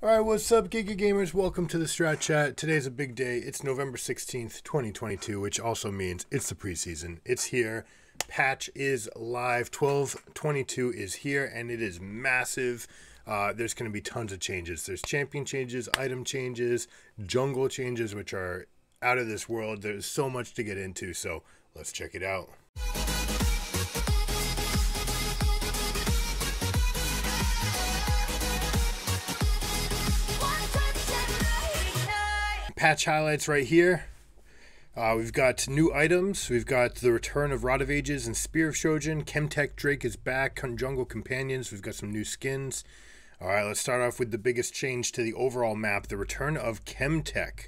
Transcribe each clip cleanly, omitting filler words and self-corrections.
Alright, what's up, Giga Gamers? Welcome to the Strat Chat. Today's a big day. It's November 16th, 2022, which also means it's the preseason. It's here. Patch is live. 12.22 is here, and it is massive. There's going to be tons of changes. There's champion changes, item changes, jungle changes, which are out of this world. There's so much to get into, so let's check it out. Patch highlights right here. We've got new items. We've got the return of Rod of Ages and Spear of Shojin. Chemtech Drake is back. Jungle Companions. We've got some new skins. All right, let's start off with the biggest change to the overall map, the return of Chemtech.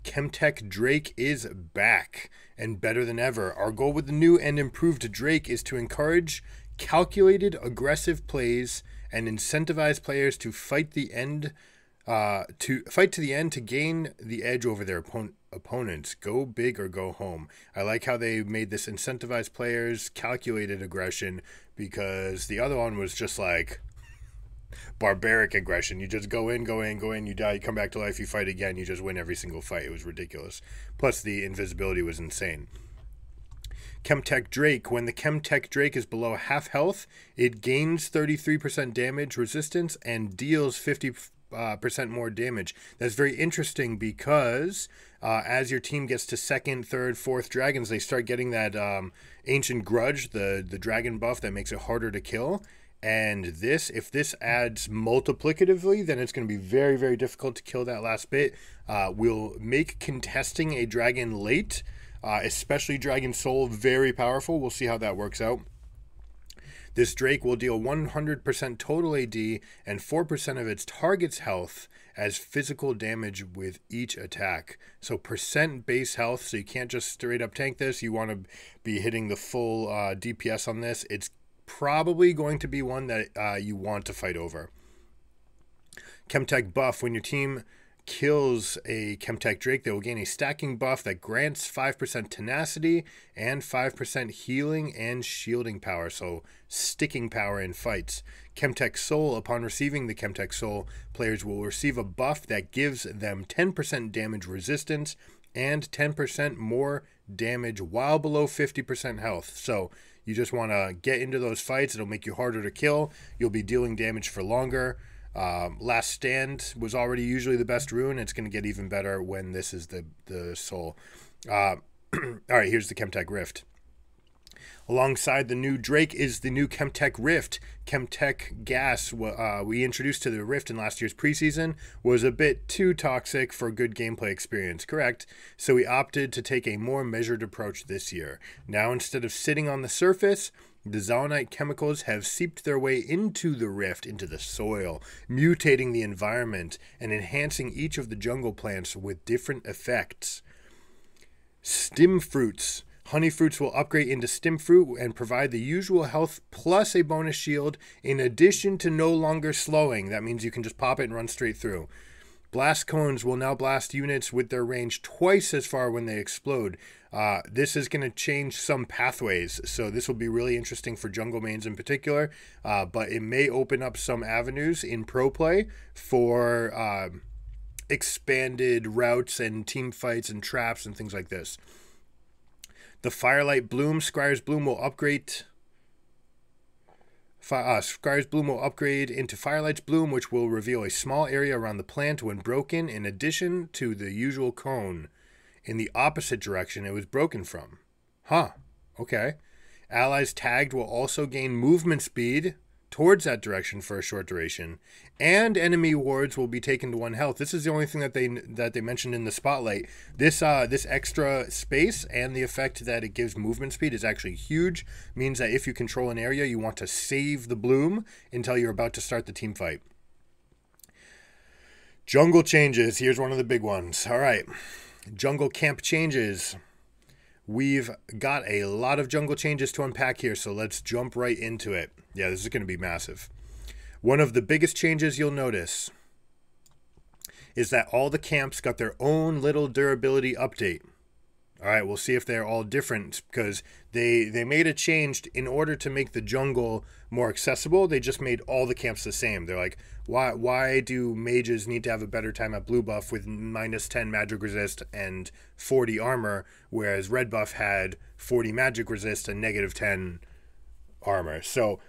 Chemtech Drake is back and better than ever. Our goal with the new and improved Drake is to encourage calculated, aggressive plays and incentivize players to fight the end to the end to gain the edge over their opponents. Go big or go home. I like how they made this incentivize players, calculated aggression, because the other one was just like barbaric aggression. You just go in, you die, you come back to life, you fight again, you just win every single fight. It was ridiculous. Plus the invisibility was insane. Chemtech Drake. When the Chemtech Drake is below half health, it gains 33% damage resistance and deals 50% more damage. That's very interesting because as your team gets to second, third, fourth dragons, they start getting that ancient grudge, the dragon buff that makes it harder to kill. And this, if this adds multiplicatively, then it's going to be very, very difficult to kill that last bit. Will make contesting a dragon late, especially Dragon Soul, very powerful. We'll see how that works out. This Drake will deal 100% total AD and 4% of its target's health as physical damage with each attack. So percent base health, so you can't just straight up tank this. You want to be hitting the full DPS on this. It's probably going to be one that you want to fight over. Chemtech buff. When your team kills a Chemtech Drake, they will gain a stacking buff that grants 5% tenacity and 5% healing and shielding power, so sticking power in fights. Chemtech Soul. Upon receiving the Chemtech Soul, players will receive a buff that gives them 10% damage resistance and 10% more damage while below 50% health. So you just want to get into those fights. It'll make you harder to kill. You'll be dealing damage for longer. Last Stand was already usually the best rune. It's going to get even better when this is the soul. All right, here's the Chemtech Rift. Alongside the new Drake is the new Chemtech Rift. Chemtech Gas, we introduced to the Rift in last year's preseason, was a bit too toxic for good gameplay experience, correct? So we opted to take a more measured approach this year. Now, instead of sitting on the surface, the Zolanite chemicals have seeped their way into the rift, into the soil, mutating the environment and enhancing each of the jungle plants with different effects. Stim fruits. Honey fruits will upgrade into stim fruit and provide the usual health plus a bonus shield in addition to no longer slowing. That means you can just pop it and run straight through. Blast cones will now blast units with their range twice as far when they explode. This is going to change some pathways, so this will be really interesting for jungle mains in particular, but it may open up some avenues in pro play for expanded routes and team fights and traps and things like this. The Firelight Bloom, Scryer's Bloom will upgrade... Scryer's Bloom will upgrade into Firelight's Bloom, which will reveal a small area around the plant when broken, in addition to the usual cone in the opposite direction it was broken from. Huh, okay. Allies tagged will also gain movement speed towards that direction for a short duration, and enemy wards will be taken to 1 health. This is the only thing that they mentioned in the spotlight. This extra space and the effect that it gives movement speed is actually huge. Means that if you control an area, you want to save the bloom until you're about to start the team fight. Jungle changes. Here's one of the big ones. All right, jungle camp changes. We've got a lot of jungle changes to unpack here, so let's jump right into it. Yeah, this is going to be massive. One of the biggest changes you'll notice is that all the camps got their own little durability update. All right, we'll see if they're all different, because they made a change in order to make the jungle more accessible. They just made all the camps the same. They're like, why do mages need to have a better time at blue buff with -10 magic resist and 40 armor, whereas red buff had 40 magic resist and -10 armor? So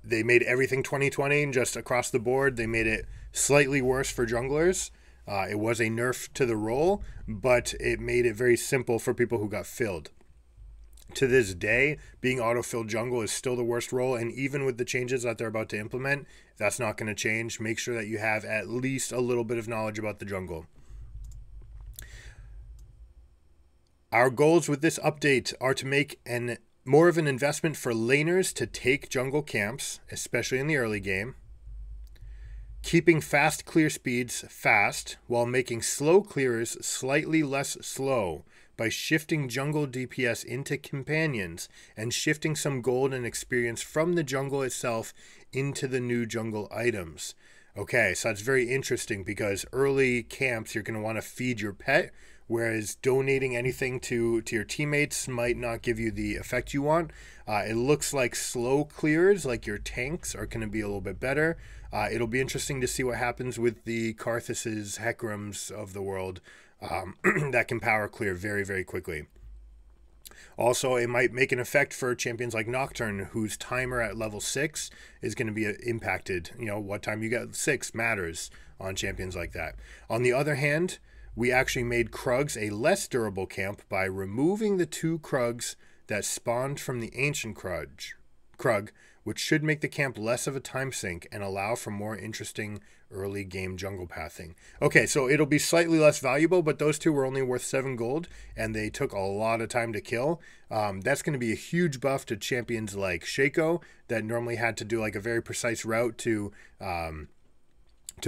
they made everything 2020 just across the board. They made it slightly worse for junglers. It was a nerf to the role, but it made it very simple for people who got filled. To this day, being auto-filled jungle is still the worst role, and even with the changes that they're about to implement, that's not going to change. Make sure that you have at least a little bit of knowledge about the jungle. Our goals with this update are to make more of an investment for laners to take jungle camps, especially in the early game. Keeping fast clear speeds fast while making slow clearers slightly less slow by shifting jungle DPS into companions and shifting some gold and experience from the jungle itself into the new jungle items. Okay, so that's very interesting, because early camps you're going to want to feed your pet, whereas donating anything to your teammates might not give you the effect you want. It looks like slow clears, like your tanks, are going to be a little bit better. It'll be interesting to see what happens with the Karthuses, Hekrams of the world that can power clear very, very quickly. Also, it might make an effect for champions like Nocturne, whose timer at level 6 is going to be impacted. You know, what time you get 6 matters on champions like that. On the other hand, we actually made Krugs a less durable camp by removing the 2 Krugs that spawned from the Ancient Krug, which should make the camp less of a time sink and allow for more interesting early game jungle pathing. Okay, so it'll be slightly less valuable, but those 2 were only worth 7 gold, and they took a lot of time to kill. That's going to be a huge buff to champions like Shaco that normally had to do like a very precise route to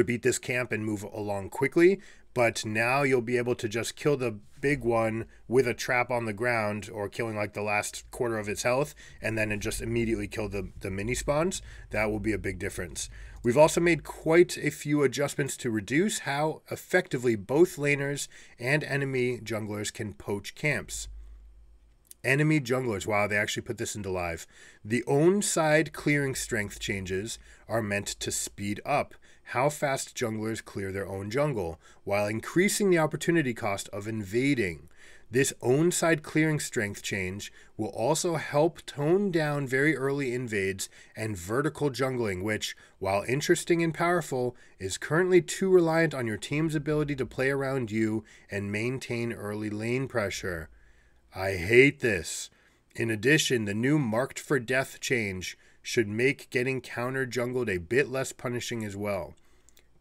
beat this camp and move along quickly. But now you'll be able to just kill the big one with a trap on the ground, or killing like the last quarter of its health, and then it just immediately kill the mini spawns. That will be a big difference. We've also made quite a few adjustments to reduce how effectively both laners and enemy junglers can poach camps. Enemy junglers, wow, they actually put this into live. The own side clearing strength changes are meant to speed up how fast junglers clear their own jungle, while increasing the opportunity cost of invading. This own side clearing strength change will also help tone down very early invades and vertical jungling, which, while interesting and powerful, is currently too reliant on your team's ability to play around you and maintain early lane pressure. I hate this. In addition, the new Marked for Death change should make getting counter jungled a bit less punishing as well.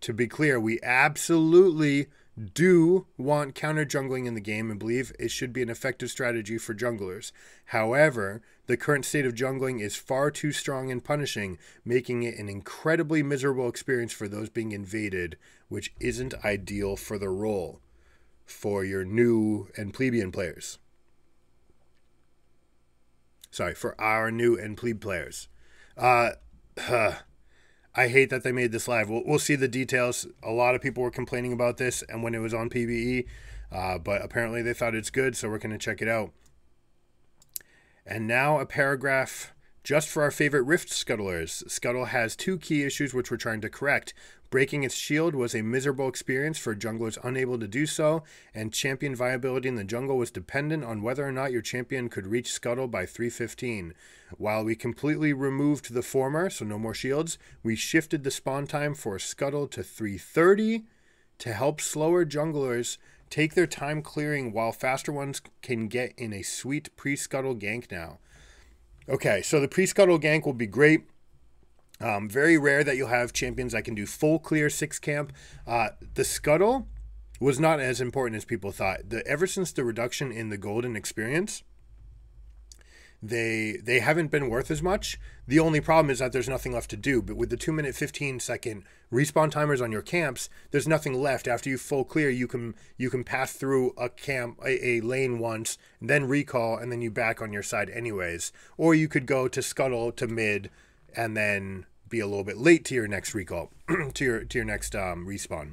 To be clear, we absolutely do want counter jungling in the game and believe it should be an effective strategy for junglers. However, the current state of jungling is far too strong and punishing, making it an incredibly miserable experience for those being invaded, which isn't ideal for the role for your new and plebeian players. Sorry, for our new and plebe players. I hate that they made this live. We'll see the details. A lot of people were complaining about this and when it was on PvE, but apparently they thought it's good, so we're going to check it out. And now a paragraph just for our favorite Rift Scuttlers. Scuttle has 2 key issues which we're trying to correct. Breaking its shield was a miserable experience for junglers unable to do so, and champion viability in the jungle was dependent on whether or not your champion could reach Scuttle by 3:15. While we completely removed the former, so no more shields, we shifted the spawn time for Scuttle to 3:30 to help slower junglers take their time clearing, while faster ones can get in a sweet pre-Scuttle gank now. Okay, so the pre-Scuttle gank will be great. Very rare that you'll have champions that can do full clear 6 camp. The Scuttle was not as important as people thought. Ever since the reduction in the golden experience, they haven't been worth as much. The only problem is that there's nothing left to do. But with the 2-minute 15-second respawn timers on your camps, there's nothing left. After you full clear, you can pass through a lane once, then recall, and then you back on your side anyways. Or you could go to Scuttle to mid, and then be a little bit late to your next recall, to your next respawn.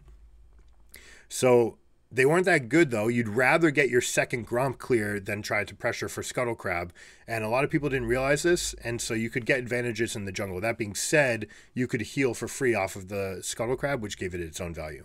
So They weren't that good, though. You'd rather get your second Gromp clear than try to pressure for Scuttle Crab. And a lot of people didn't realize this, and so you could get advantages in the jungle. That being said, you could heal for free off of the Scuttle Crab, which gave it its own value.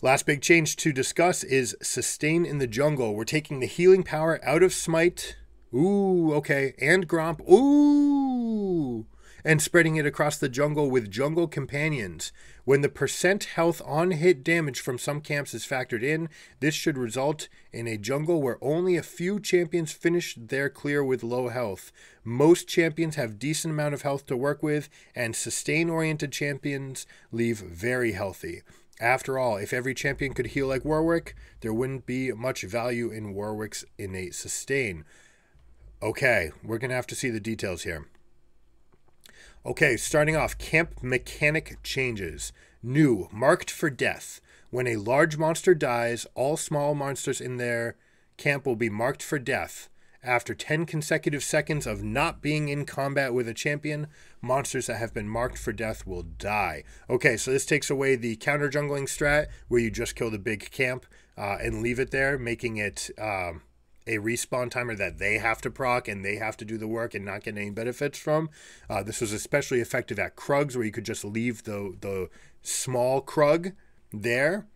Last big change to discuss is Sustain in the jungle. We're taking the healing power out of Smite. Ooh, okay. And Gromp. Ooh. And spreading it across the jungle with Jungle Companions. When the percent health on hit damage from some camps is factored in, this should result in a jungle where only a few champions finish their clear with low health. Most champions have decent amount of health to work with, and sustain-oriented champions leave very healthy. After all, if every champion could heal like Warwick, there wouldn't be much value in Warwick's innate sustain. Okay, we're going to have to see the details here. Okay, starting off, camp mechanic changes. New, marked for death. When a large monster dies, all small monsters in their camp will be marked for death. After 10 consecutive seconds of not being in combat with a champion, monsters that have been marked for death will die. Okay, so this takes away the counter jungling strat where you just kill the big camp and leave it there, making it a respawn timer that they have to proc and they have to do the work and not get any benefits from. This was especially effective at Krugs, where you could just leave the small Krug there.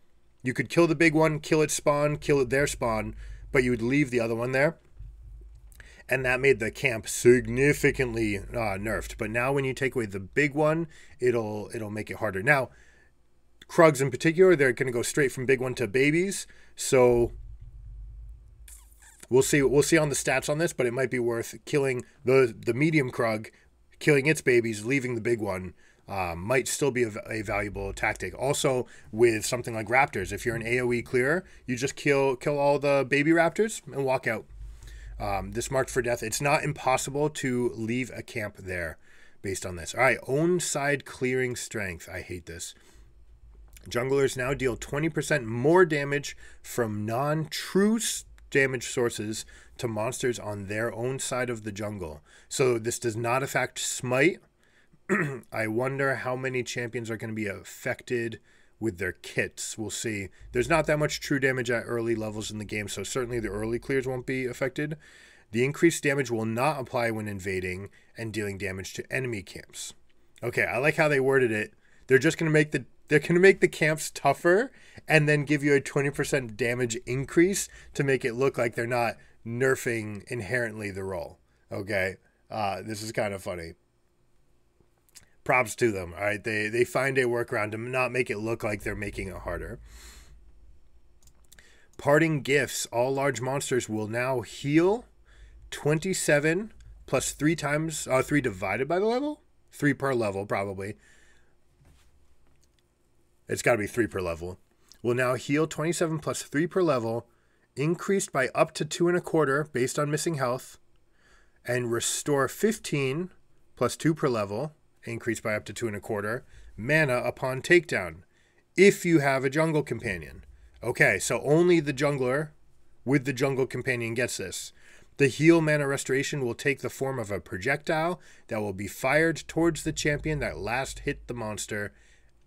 You could kill the big one, kill its spawn, kill their spawn, but you would leave the other one there. And that made the camp significantly nerfed. But now when you take away the big one, it'll make it harder. Now, Krugs in particular, they're going to go straight from big one to babies. So we'll see on the stats on this, but it might be worth killing the medium Krug, killing its babies, leaving the big one. Might still be a valuable tactic. Also, with something like Raptors, if you're an AoE clearer, you just kill all the baby Raptors and walk out. This marked for death. It's not impossible to leave a camp there based on this. All right, own side clearing strength. I hate this. Junglers now deal 20% more damage from non-true damage sources to monsters on their own side of the jungle. So this does not affect Smite. I wonder how many champions are going to be affected with their kits. We'll see. There's not that much true damage at early levels in the game, so certainly the early clears won't be affected. The increased damage will not apply when invading and dealing damage to enemy camps. Okay, I like how they worded it. They're just going to make the camps tougher and then give you a 20% damage increase to make it look like they're not nerfing inherently the role. Okay, this is kind of funny. Props to them. All right, they find a workaround to not make it look like they're making it harder. Parting gifts. All large monsters will now heal 27 plus 3 times 3 divided by the level. 3 per level, probably. It's got to be 3 per level. Will now heal 27 plus 3 per level, increased by up to 2.25 based on missing health, and restore 15 plus 2 per level, increased by up to 2.25 mana upon takedown, if you have a jungle companion. Okay, so only the jungler with the jungle companion gets this. The heal mana restoration will take the form of a projectile that will be fired towards the champion that last hit the monster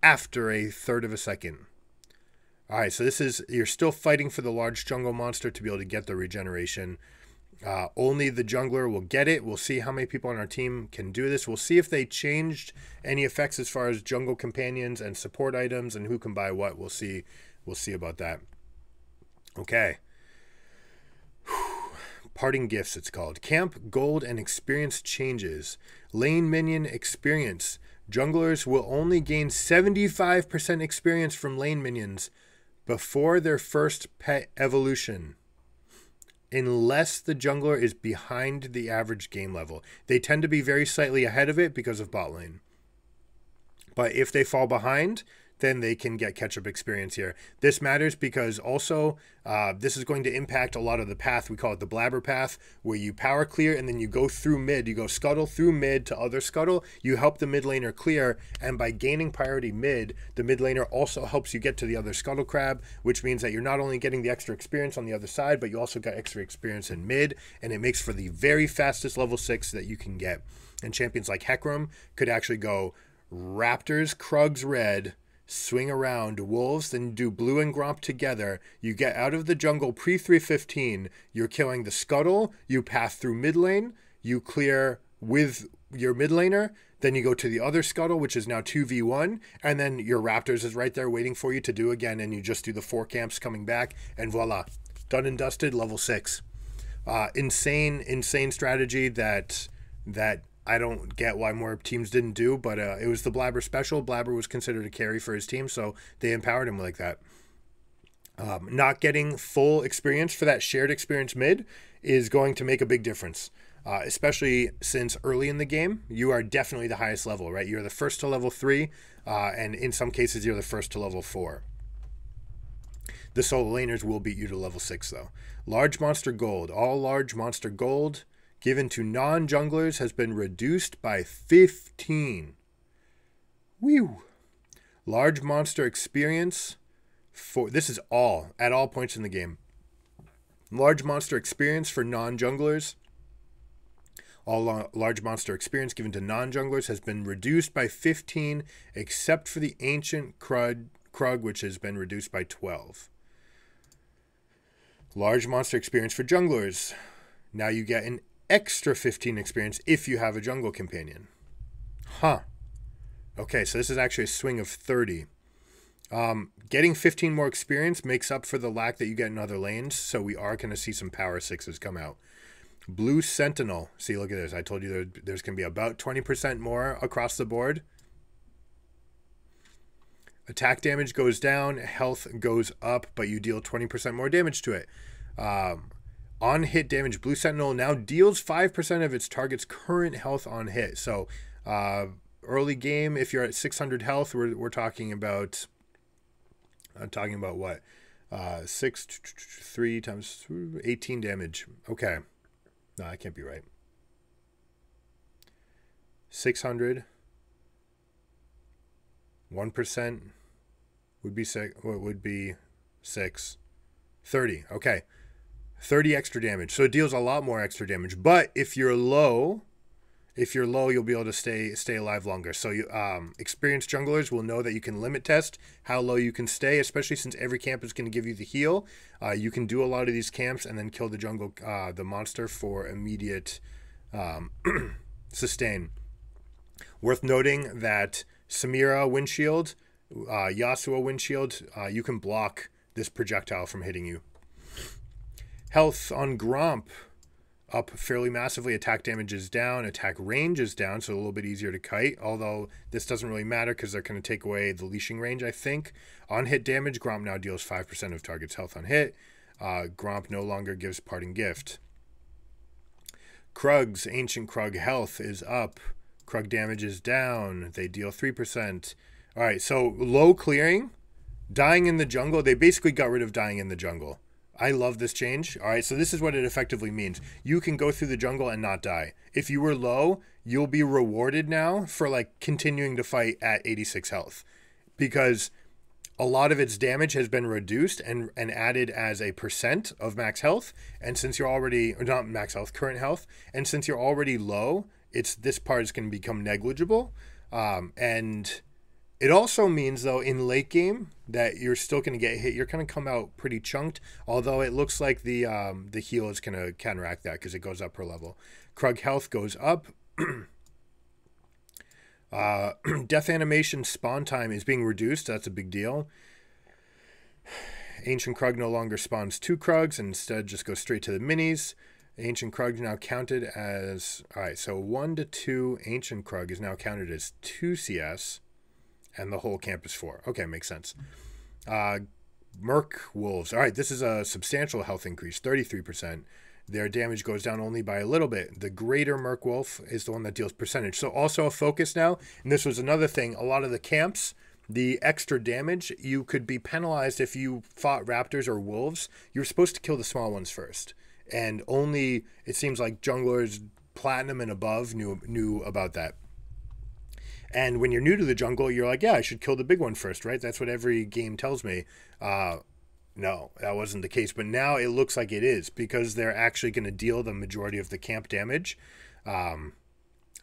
after a third of a second. All right, so this is, you're still fighting for the large jungle monster to be able to get the regeneration. Only the jungler will get it. We'll see how many people on our team can do this. We'll see if they changed any effects as far as jungle companions and support items and who can buy what. We'll see about that. Okay. Parting gifts, it's called. Camp, gold, and experience changes. Lane minion experience. Junglers will only gain 75% experience from lane minions before their first pet evolution, unless the jungler is behind the average game level. They tend to be very slightly ahead of it because of bot lane. But if they fall behind, then they can get catch-up experience here. This matters because also this is going to impact a lot of the path. We call it the blabber path, where you power clear and then you go through mid. You go scuttle through mid to other scuttle. You help the mid laner clear, and by gaining priority mid, the mid laner also helps you get to the other scuttle crab, which means that you're not only getting the extra experience on the other side, but you also got extra experience in mid, and it makes for the very fastest level 6 that you can get. And champions like Hecarim could actually go Raptors, Krugs red, swing around wolves, then do blue and Gromp together. You get out of the jungle pre-315. You're killing the scuttle. You pass through mid lane. You clear with your mid laner. Then you go to the other scuttle, which is now 2v1. And then your Raptors is right there waiting for you to do again. And you just do the 4 camps coming back. And voila. Done and dusted, level 6. Insane strategy that I don't get why more teams didn't do, but it was the Blabber special. Blabber was considered a carry for his team, so they empowered him like that. Not getting full experience for that shared experience mid is going to make a big difference, especially since early in the game, you are definitely the highest level, right? You're the first to level 3, and in some cases, you're the first to level 4. The solo laners will beat you to level 6, though. Large monster gold. All large monster gold given to non-junglers has been reduced by 15. Whew. Large monster experience for... This is all, at all points in the game. Large monster experience for non-junglers. All large monster experience given to non-junglers has been reduced by 15, except for the ancient Krug, which has been reduced by 12. Large monster experience for junglers. Now you get an extra 15 experience if you have a jungle companion. Huh. Okay, so this is actually a swing of 30. Getting 15 more experience makes up for the lack that you get in other lanes, so we are going to see some power 6s come out. Blue Sentinel. See, look at this. I told you there's going to be about 20% more across the board. Attack damage goes down, health goes up, but you deal 20% more damage to it. On hit damage, Blue Sentinel now deals 5% of its target's current health on hit. So early game, if you're at 600 health, we're talking about... I'm talking about what? 3 times 18 damage. Okay. No, that can't be right. 600... 1% would be 6. What would be 6? 30. Okay. 30 extra damage. So it deals a lot more extra damage. But if you're low, you'll be able to stay alive longer. So you experienced junglers will know that you can limit test how low you can stay, especially since every camp is going to give you the heal. You can do a lot of these camps and then kill the jungle the monster for immediate sustain. Worth noting that Samira windshield, Yasuo windshield, you can block this projectile from hitting you. Health on Gromp up fairly massively. Attack damage is down. Attack range is down, so a little bit easier to kite. Although this doesn't really matter because they're going to take away the leashing range, I think. On hit damage, Gromp now deals 5% of target's health on hit. Gromp no longer gives parting gift. Krug's ancient Krug health is up. Krug damage is down. They deal 3%. All right, so low clearing, dying in the jungle. They basically got rid of dying in the jungle. I love this change. All right, so this is what it effectively means. You can go through the jungle and not die. If you were low, you'll be rewarded now for like continuing to fight at 86 health because a lot of its damage has been reduced and added as a percent of max health. And since you're already, or not max health, current health, and since you're already low, this part is going to become negligible. And it also means, though, in late game that you're still going to get hit. You're going to come out pretty chunked, although it looks like the heal is going to counteract that because it goes up per level. Krug health goes up. Death animation spawn time is being reduced. That's a big deal. Ancient Krug no longer spawns 2 Krugs and instead just goes straight to the minis. Ancient Krug now counted as... Alright, so 1 to 2 Ancient Krug is now counted as 2 CS. And the whole camp is 4. Okay, makes sense. Merc Wolves. Alright, this is a substantial health increase. 33%. Their damage goes down only by a little bit. The greater Merc Wolf is the one that deals percentage. So also a focus now. And this was another thing. A lot of the camps, the extra damage, you could be penalized if you fought Raptors or Wolves. You were supposed to kill the small ones first. And only, it seems like junglers platinum and above knew about that. And when you're new to the jungle, you're like, yeah, I should kill the big one first, right? That's what every game tells me. No, that wasn't the case. But now it looks like it is because they're actually going to deal the majority of the camp damage.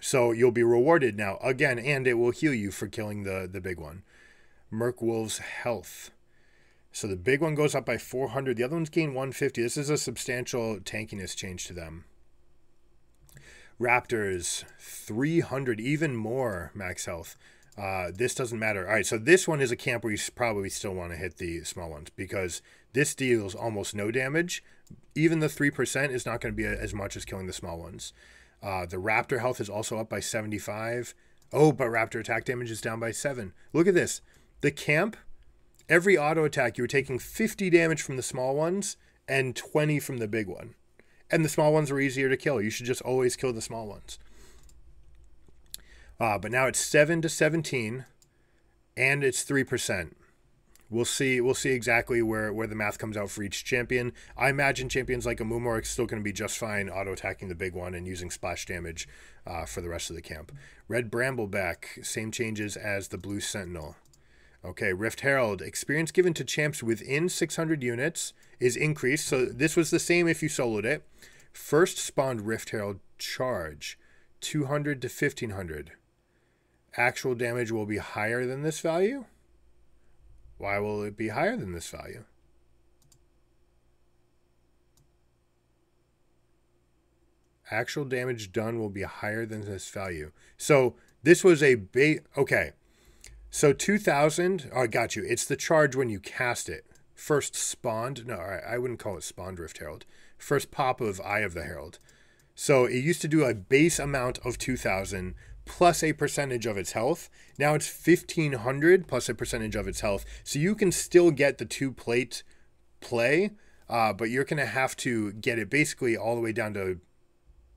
So you'll be rewarded now again, and it will heal you for killing the big one. Merc Wolves health. So the big one goes up by 400. The other ones gain 150. This is a substantial tankiness change to them. Raptors, 300, even more max health. This doesn't matter. All right, so this one is a camp where you probably still want to hit the small ones because this deals almost no damage. Even the 3% is not going to be as much as killing the small ones. The Raptor health is also up by 75. Oh, but Raptor attack damage is down by 7. Look at this. The camp, every auto attack, you were taking 50 damage from the small ones and 20 from the big one. And the small ones were easier to kill. You should just always kill the small ones. But now it's 7 to 17, and it's 3%. We'll see exactly where the math comes out for each champion. I imagine champions like Amumu are still going to be just fine auto-attacking the big one and using splash damage for the rest of the camp. Red Brambleback, same changes as the Blue Sentinel. Okay, Rift Herald, experience given to champs within 600 units is increased. So this was the same if you soloed it. First spawned Rift Herald charge, 200 to 1500. Actual damage will be higher than this value? Why will it be higher than this value? Actual damage done will be higher than this value. So this was a bait. Okay. So 2000. Oh, I got you. It's the charge when you cast it. First spawned. No, I wouldn't call it spawned Rift Herald. First pop of Eye of the Herald. So it used to do a base amount of 2000 plus a percentage of its health. Now it's 1500 plus a percentage of its health. So you can still get the 2-plate play, but you're going to have to get it basically all the way down to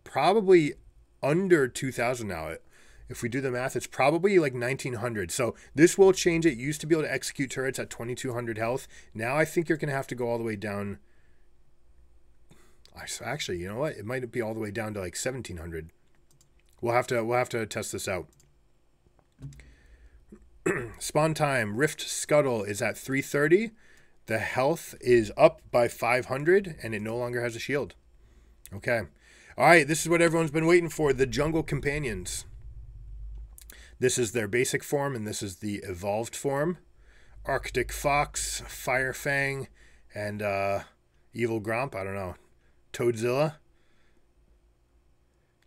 probably under 2000 now. If we do the math, it's probably like 1900. So this will change it. You used to be able to execute turrets at 2200 health. Now I think you're going to have to go all the way down. Actually, you know what? It might be all the way down to like 1700. We'll have to test this out. Spawn time. Rift Scuttle is at 330. The health is up by 500, and it no longer has a shield. Okay. All right, this is what everyone's been waiting for. The Jungle Companions. This is their basic form, and this is the evolved form. Arctic Fox, Fire Fang, and Evil Gromp. I don't know. Toadzilla.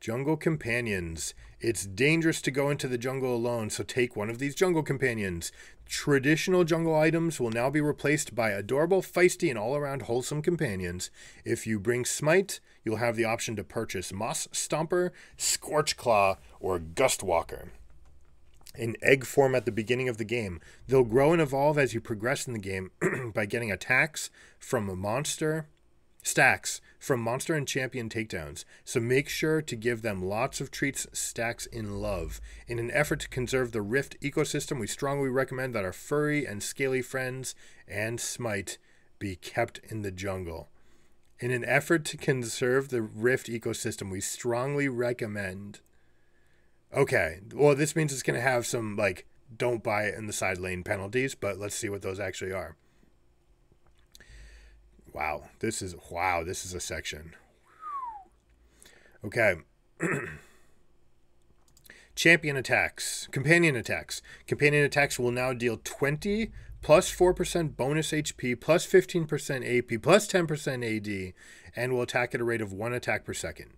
Jungle Companions. It's dangerous to go into the jungle alone, so take one of these Jungle Companions. Traditional jungle items will now be replaced by adorable, feisty, and all-around wholesome companions. If you bring Smite, you'll have the option to purchase Moss Stomper, Scorchclaw, or Gustwalker. In egg form at the beginning of the game. They'll grow and evolve as you progress in the game by getting attacks from a monster... stacks from monster and champion takedowns, so make sure to give them lots of treats, stacks in love. In an effort to conserve the Rift ecosystem, we strongly recommend that our furry and scaly friends and Smite be kept in the jungle. In an effort to conserve the Rift ecosystem, we strongly recommend... Okay, well, this means it's going to have some, like, don't buy it in the side lane penalties, but let's see what those actually are. Wow, this is a section. Okay. Champion attacks. Companion attacks. Companion attacks will now deal 20 plus 4% bonus HP, plus 15% AP, plus 10% AD, and will attack at a rate of 1 attack per second.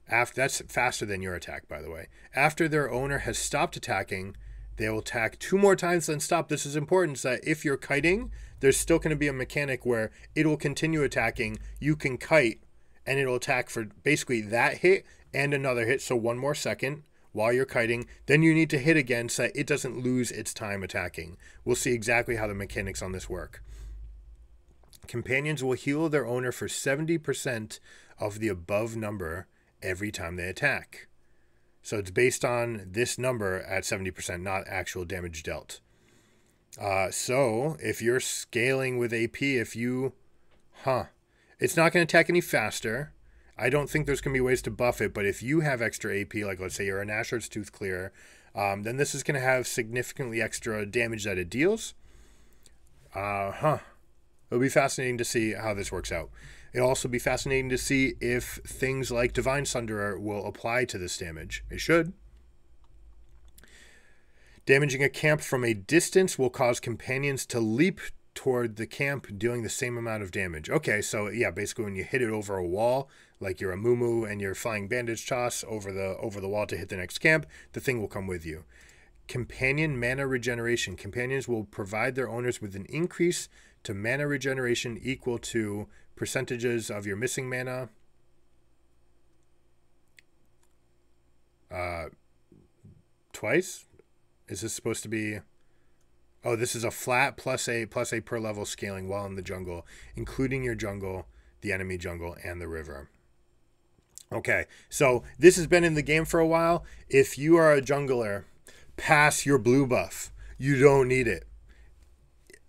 That's faster than your attack, by the way. After their owner has stopped attacking, they will attack 2 more times, then stop. This is important, so that if you're kiting, there's still going to be a mechanic where it will continue attacking. You can kite, and it'll attack for basically that hit and another hit, so 1 more second while you're kiting. Then you need to hit again so that it doesn't lose its time attacking. We'll see exactly how the mechanics on this work. Companions will heal their owner for 70% of the above number every time they attack. So it's based on this number at 70%, not actual damage dealt. So if you're scaling with AP, it's not going to attack any faster. I don't think there's going to be ways to buff it, but if you have extra AP, like let's say you're a Nashor's Tooth Clear, then this is going to have significantly extra damage that it deals. It'll be fascinating to see how this works out. It'll also be fascinating to see if things like Divine Sunderer will apply to this damage. It should. Damaging a camp from a distance will cause companions to leap toward the camp, dealing the same amount of damage. Okay, so yeah, basically when you hit it over a wall, like you're a Moo and you're flying bandage toss over the wall to hit the next camp, the thing will come with you. Companion mana regeneration. Companions will provide their owners with an increase to mana regeneration equal to percentages of your missing mana. Twice? Is this supposed to be... Oh, this is a flat plus a per level scaling while in the jungle, including your jungle, the enemy jungle, and the river. Okay, so this has been in the game for a while. If you are a jungler, pass your blue buff. You don't need it.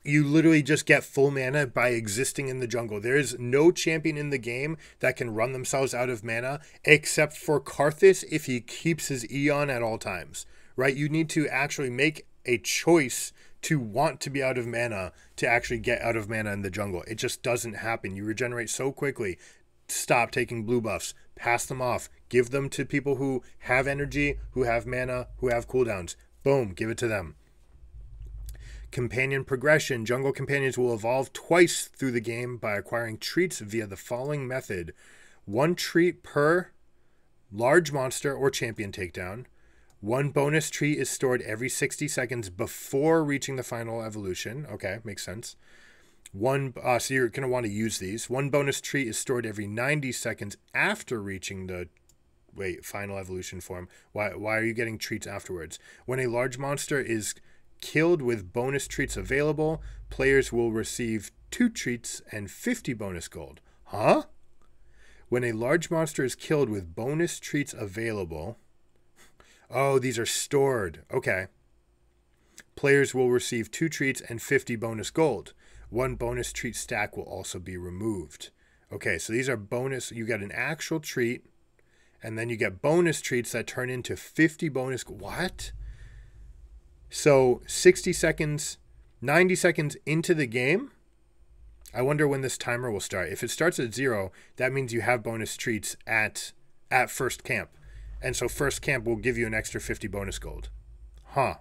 You literally just get full mana by existing in the jungle. There is no champion in the game that can run themselves out of mana except for Karthus if he keeps his Eon at all times. Right? You need to actually make a choice to want to be out of mana to actually get out of mana in the jungle. It just doesn't happen. You regenerate so quickly. Stop taking blue buffs. Pass them off. Give them to people who have energy, who have mana, who have cooldowns. Boom. Give it to them. Companion progression. Jungle companions will evolve twice through the game by acquiring treats via the following method. 1 treat per large monster or champion takedown. 1 bonus treat is stored every 60 seconds before reaching the final evolution. Okay, makes sense. So you're going to want to use these. 1 bonus treat is stored every 90 seconds after reaching the final evolution form. Why are you getting treats afterwards? When a large monster is killed with bonus treats available, players will receive 2 treats and 50 bonus gold. Huh? When a large monster is killed with bonus treats available... Oh, these are stored. Okay. Players will receive 2 treats and 50 bonus gold. 1 bonus treat stack will also be removed. Okay, so these are bonus. You get an actual treat, and then you get bonus treats that turn into 50 bonus. What? So 60 seconds, 90 seconds into the game, I wonder when this timer will start. If it starts at 0, that means you have bonus treats at first camp. And so first camp will give you an extra 50 bonus gold. Huh.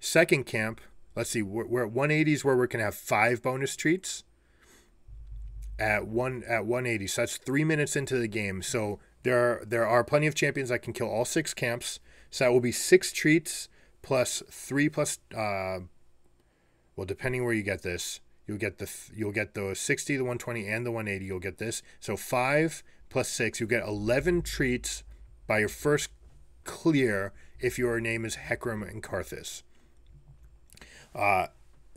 Second camp, let's see, we're at 180 is where we're going to have 5 bonus treats. At 180, so that's 3 minutes into the game. So there are plenty of champions that can kill all 6 camps. So that will be 6 treats plus 3 plus, well, depending where you get this, you'll get the 60, the 120, and the 180. You'll get this. So 5 plus 6, you get 11 treats by your first clear if your name is Hecarim and Karthus. I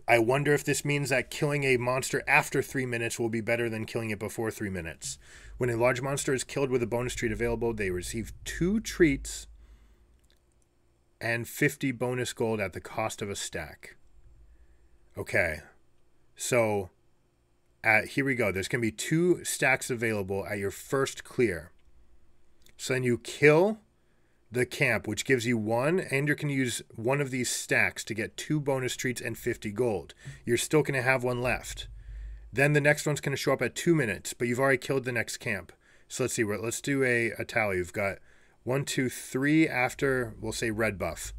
wonder if this means that killing a monster after 3 minutes will be better than killing it before 3 minutes. When a large monster is killed with a bonus treat available, they receive 2 treats and 50 bonus gold at the cost of a stack. Okay, so... here we go. There's going to be 2 stacks available at your first clear. So then you kill the camp, which gives you 1, and you're going to use one of these stacks to get 2 bonus treats and 50 gold. You're still going to have 1 left. Then the next one's going to show up at 2 minutes, but you've already killed the next camp. So let's see. Let's do a tally. You've got 1, 2, 3 after, we'll say, red buff.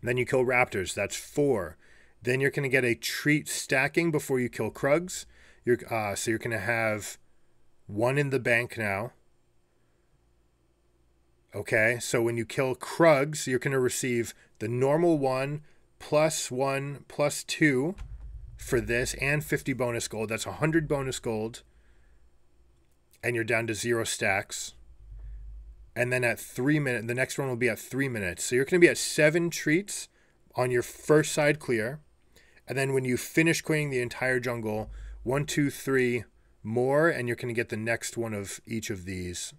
Then you kill raptors. That's 4. Then you're going to get a treat stacking before you kill Krugs. So you're going to have 1 in the bank now. Okay, so when you kill Krugs, you're going to receive the normal 1 plus 2 for this and 50 bonus gold. That's 100 bonus gold. And you're down to 0 stacks. And then at 3 minutes, the next one will be at 3 minutes. So you're going to be at 7 treats on your first side clear. And then when you finish clearing the entire jungle, 1, 2, 3 more, and you're going to get the next one of each of these,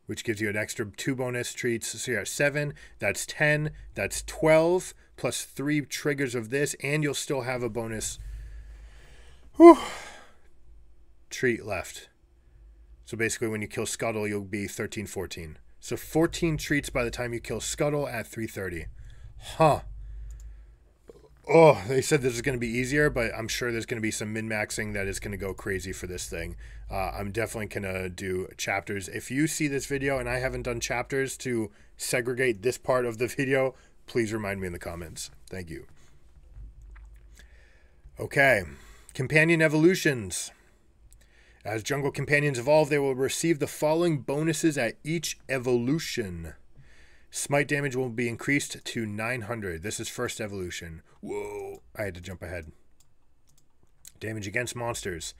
which gives you an extra 2 bonus treats. So you're at 7, that's 10, that's 12, plus 3 triggers of this, and you'll still have a bonus treat left. So basically when you kill Scuttle, you'll be 13, 14. So 14 treats by the time you kill Scuttle at 330. Huh. Oh, they said this is going to be easier, but I'm sure there's going to be some min-maxing that is going to go crazy for this thing. I'm definitely going to do chapters. If you see this video and I haven't done chapters to segregate this part of the video, please remind me in the comments. Thank you. Okay, companion evolutions. As jungle companions evolve, they will receive the following bonuses at each evolution. Smite damage will be increased to 900. This is first evolution. Whoa, I had to jump ahead. Damage against monsters.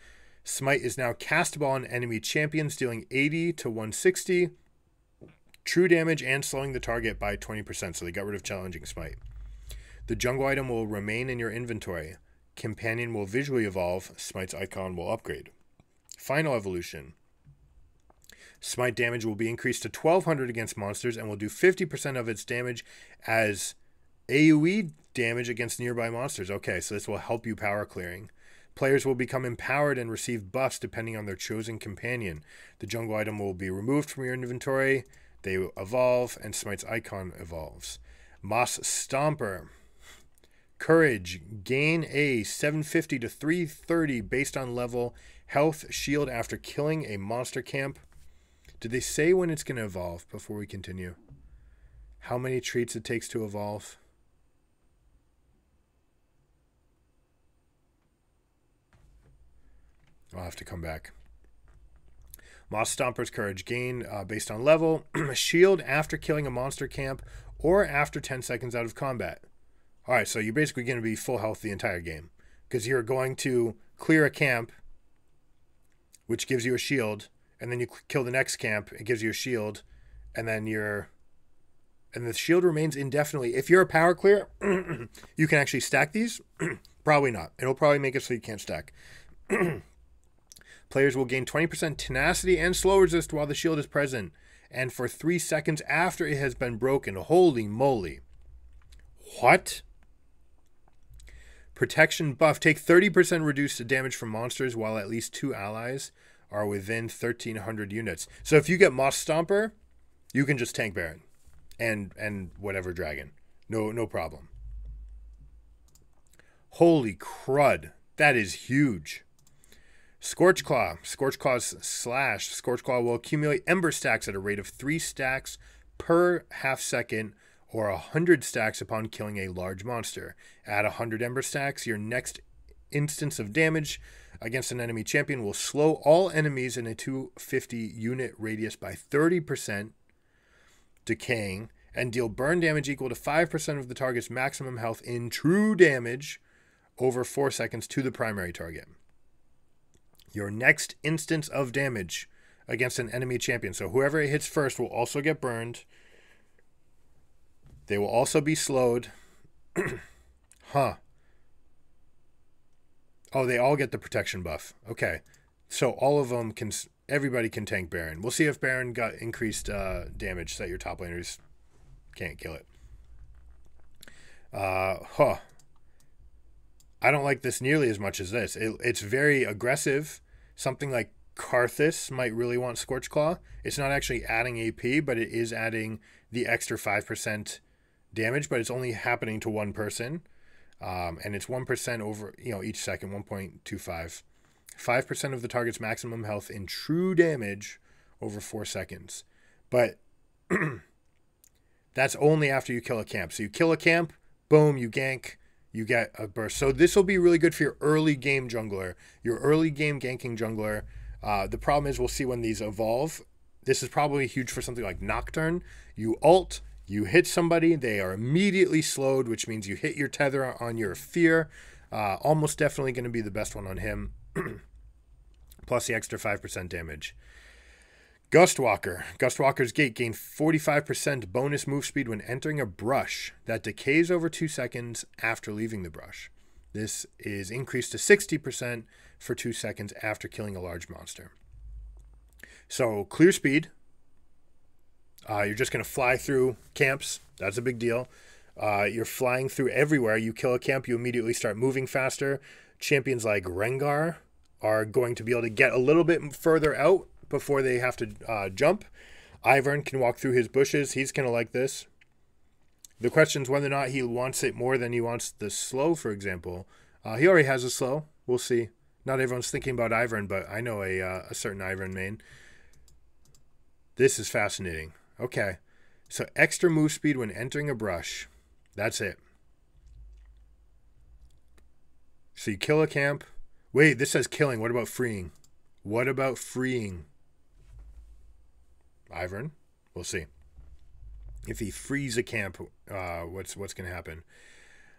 Smite is now castable on enemy champions, dealing 80 to 160. True damage and slowing the target by 20%, so they got rid of challenging smite. The jungle item will remain in your inventory. Companion will visually evolve. Smite's icon will upgrade. Final evolution. Smite damage will be increased to 1200 against monsters and will do 50% of its damage as AoE damage against nearby monsters. Okay, so this will help you power clearing. Players will become empowered and receive buffs depending on their chosen companion. The jungle item will be removed from your inventory. They evolve, and Smite's icon evolves. Moss Stomper. Courage. Gain a 750 to 330 based on level health shield after killing a monster camp. Did they say when it's going to evolve before we continue? How many treats it takes to evolve? I'll have to come back. Moss Stomper's Courage. Gain based on level. Shield after killing a monster camp or after 10 seconds out of combat. Alright, so you're basically going to be full health the entire game. Because you're going to clear a camp, which gives you a shield. And then you kill the next camp, it gives you a shield, and then the shield remains indefinitely. If you're a power clear, you can actually stack these. Probably not. It'll probably make it so you can't stack. Players will gain 20% tenacity and slow resist while the shield is present, and for 3 seconds after it has been broken. Holy moly. What? Protection buff. Take 30% reduced damage from monsters while at least 2 allies are within 1,300 units. So if you get Moss Stomper, you can just tank Baron and whatever dragon. No problem. Holy crud. That is huge. Scorch Claw. Scorch Claw's slash. Scorch Claw will accumulate Ember stacks at a rate of 3 stacks per half second or 100 stacks upon killing a large monster. Add 100 Ember stacks. Your next instance of damage against an enemy champion will slow all enemies in a 250 unit radius by 30%, decaying, and deal burn damage equal to 5% of the target's maximum health in true damage over 4 seconds to the primary target. Your next instance of damage against an enemy champion. So whoever it hits first will also get burned. They will also be slowed. Huh. Oh, they all get the protection buff. Okay. So all of them can, everybody can tank Baron. We'll see if Baron got increased damage so that your top laners can't kill it. I don't like this nearly as much as this. It's very aggressive. Something like Karthus might really want Scorch Claw. It's not actually adding AP, but it is adding the extra 5% damage, but it's only happening to one person. And it's 1% over, each second, 1.25. 5% of the target's maximum health in true damage over 4 seconds. But that's only after you kill a camp. So you kill a camp, boom, you gank, you get a burst. So this will be really good for your early game jungler, your early game ganking jungler. The problem is we'll see when these evolve. This is probably huge for something like Nocturne. You ult, you hit somebody, they are immediately slowed, which means you hit your tether on your fear. Almost definitely going to be the best one on him. Plus the extra 5% damage. Gustwalker. Gustwalker's Gate gain 45% bonus move speed when entering a brush that decays over 2 seconds after leaving the brush. This is increased to 60% for 2 seconds after killing a large monster. So clear speed. You're just going to fly through camps. That's a big deal. You're flying through everywhere. You kill a camp, you immediately start moving faster. Champions like Rengar are going to be able to get a little bit further out before they have to jump. Ivern can walk through his bushes. He's going to like this. The question is whether or not he wants it more than he wants the slow, for example. He already has a slow. We'll see. Not everyone's thinking about Ivern, but I know a certain Ivern main. This is fascinating. Okay. So extra move speed when entering a brush. That's it. So you kill a camp. Wait, this says killing. What about freeing? What about freeing? Ivern? We'll see. If he frees a camp, what's going to happen?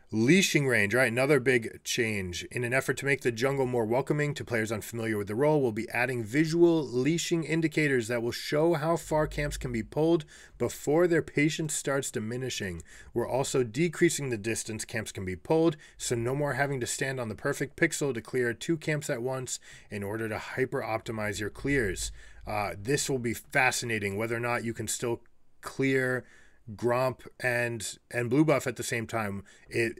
Leashing range. All right, another big change. In an effort to make the jungle more welcoming to players unfamiliar with the role, we'll be adding visual leashing indicators that will show how far camps can be pulled before their patience starts diminishing. We're also decreasing the distance camps can be pulled, so no more having to stand on the perfect pixel to clear 2 camps at once in order to hyper-optimize your clears. This will be fascinating, whether or not you can still clear Gromp and blue buff at the same time.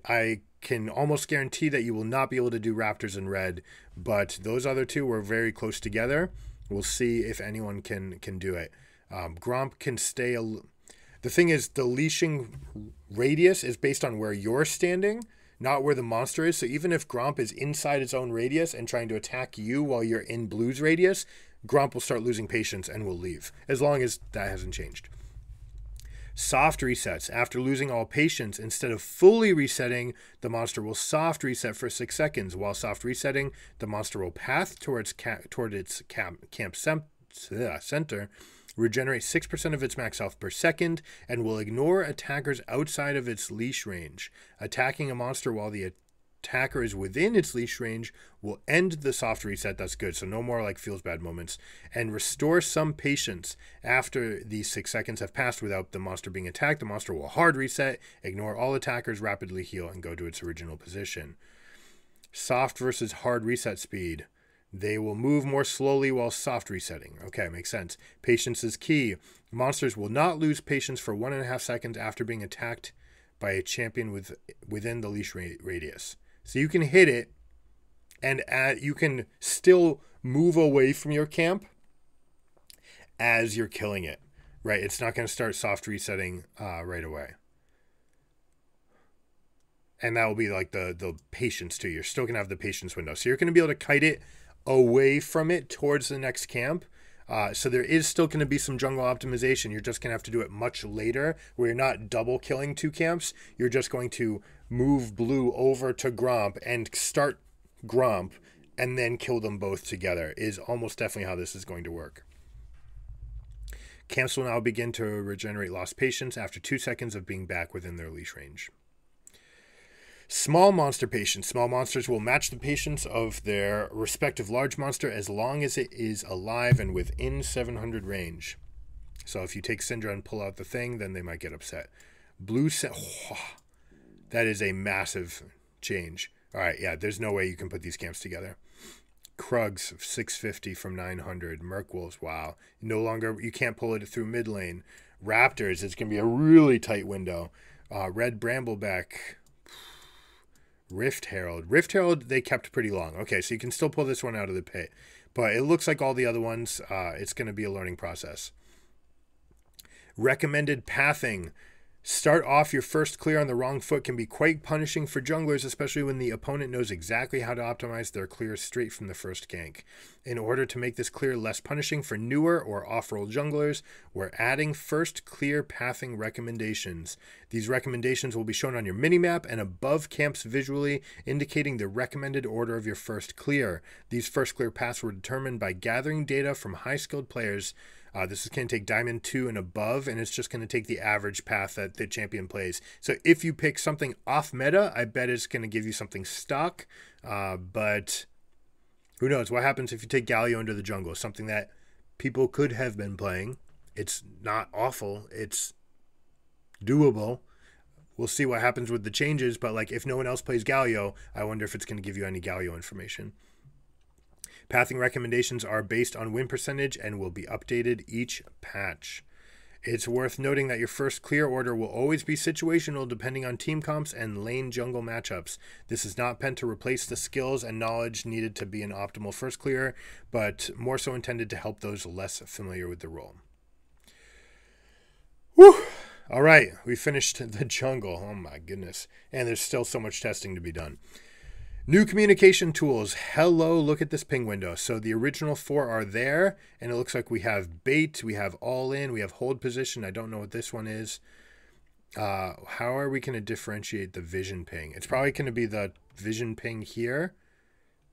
I can almost guarantee that you will not be able to do Raptors in red, but those other two were very close together. We'll see if anyone can do it. Gromp can stay. The thing is, the leashing radius is based on where you're standing, not where the monster is. So even if Gromp is inside its own radius and trying to attack you while you're in blue's radius, Gromp will start losing patience and will leave, as long as that hasn't changed. Soft resets. After losing all patience, instead of fully resetting, the monster will soft reset for 6 seconds. While soft resetting, the monster will path toward its camp center, regenerate 6% of its max health per second, and will ignore attackers outside of its leash range. Attacking a monster while the attacker is within its leash range will end the soft reset. That's good. So no more like feels bad moments. And restore some patience. After these 6 seconds have passed without the monster being attacked, the monster will hard reset, ignore all attackers, rapidly heal, and go to its original position. Soft versus hard reset speed. They will move more slowly while soft resetting. Okay, makes sense. Patience is key. Monsters will not lose patience for 1.5 seconds after being attacked by a champion within the leash radius. So you can hit it, and you can still move away from your camp as you're killing it, right? It's not going to start soft resetting right away. And that will be like the patience too. You're still going to have the patience window. So you're going to be able to kite it away from it towards the next camp. So there is still going to be some jungle optimization. You're just going to have to do it much later, where you're not double killing 2 camps. You're just going to move blue over to Gromp and start Gromp and then kill them both together is almost definitely how this is going to work. Camps will now begin to regenerate lost patience after 2 seconds of being back within their leash range. Small monster patience. Small monsters will match the patience of their respective large monster as long as it is alive and within 700 range. So if you take Syndra and pull out the thing, then they might get upset. That is a massive change. All right, yeah, there's no way you can put these camps together. Krugs, 650 from 900. Merkwolves, wow. No longer, you can't pull it through mid lane. Raptors, it's going to be a really tight window. Red Brambleback. Rift Herald. Rift Herald, they kept pretty long. Okay, so you can still pull this one out of the pit. But it looks like all the other ones, it's going to be a learning process. Recommended pathing. Start off your first clear on the wrong foot can be quite punishing for junglers, especially when the opponent knows exactly how to optimize their clear straight from the first gank. In order to make this clear less punishing for newer or off-roll junglers, we're adding first clear pathing recommendations. These recommendations will be shown on your minimap and above camps visually, indicating the recommended order of your first clear. These first clear paths were determined by gathering data from high-skilled players. This is going to take Diamond 2 and above, and it's just going to take the average path that the champion plays. So if you pick something off meta, I bet it's going to give you something stock. But who knows? What happens if you take Galio into the jungle? Something that people could have been playing. It's not awful. It's doable. We'll see what happens with the changes, but like if no one else plays Galio, I wonder if it's going to give you any Galio information. Pathing recommendations are based on win percentage and will be updated each patch. It's worth noting that your first clear order will always be situational depending on team comps and lane jungle matchups. This is not meant to replace the skills and knowledge needed to be an optimal first clear, but more so intended to help those less familiar with the role. Whew! All right, we finished the jungle. Oh my goodness. And there's still so much testing to be done. New communication tools. Hello, look at this ping window. So the original 4 are there, and it looks like we have bait, we have all in, we have hold position. I don't know what this one is. How are we going to differentiate the vision ping? It's probably going to be the vision ping here.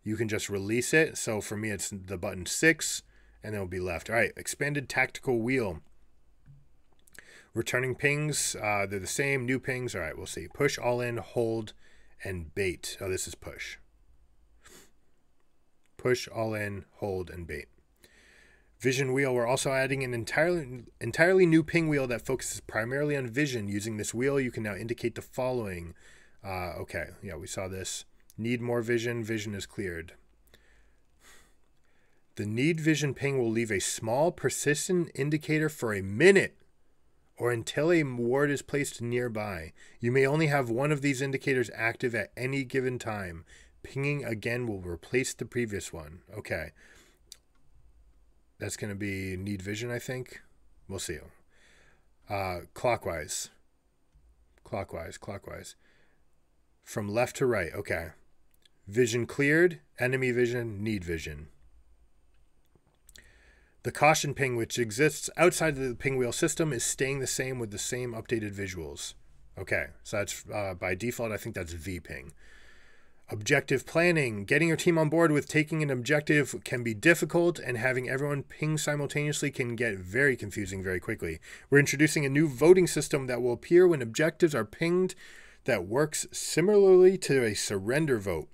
You can just release it. So for me, it's the button 6, and it'll be left. All right, expanded tactical wheel. Returning pings, they're the same. New pings, all right, we'll see. Push, all in, hold, and bait. Oh, this is push. Push, all in, hold, and bait. Vision wheel, we're also adding an entirely new ping wheel that focuses primarily on vision. Using this wheel, you can now indicate the following. Okay, yeah, we saw this. Need more vision, vision is cleared. The need vision ping will leave a small persistent indicator for a minute or until a ward is placed nearby. You may only have one of these indicators active at any given time. Pinging again will replace the previous one. Okay. That's going to be need vision, I think. We'll see. Clockwise. Clockwise. From left to right. Okay. Vision cleared. Enemy vision. Need vision. The caution ping, which exists outside of the ping wheel system, is staying the same with the same updated visuals. Okay, so that's by default, I think that's V ping. Objective planning. Getting your team on board with taking an objective can be difficult, and having everyone ping simultaneously can get very confusing very quickly. We're introducing a new voting system that will appear when objectives are pinged that works similarly to a surrender vote.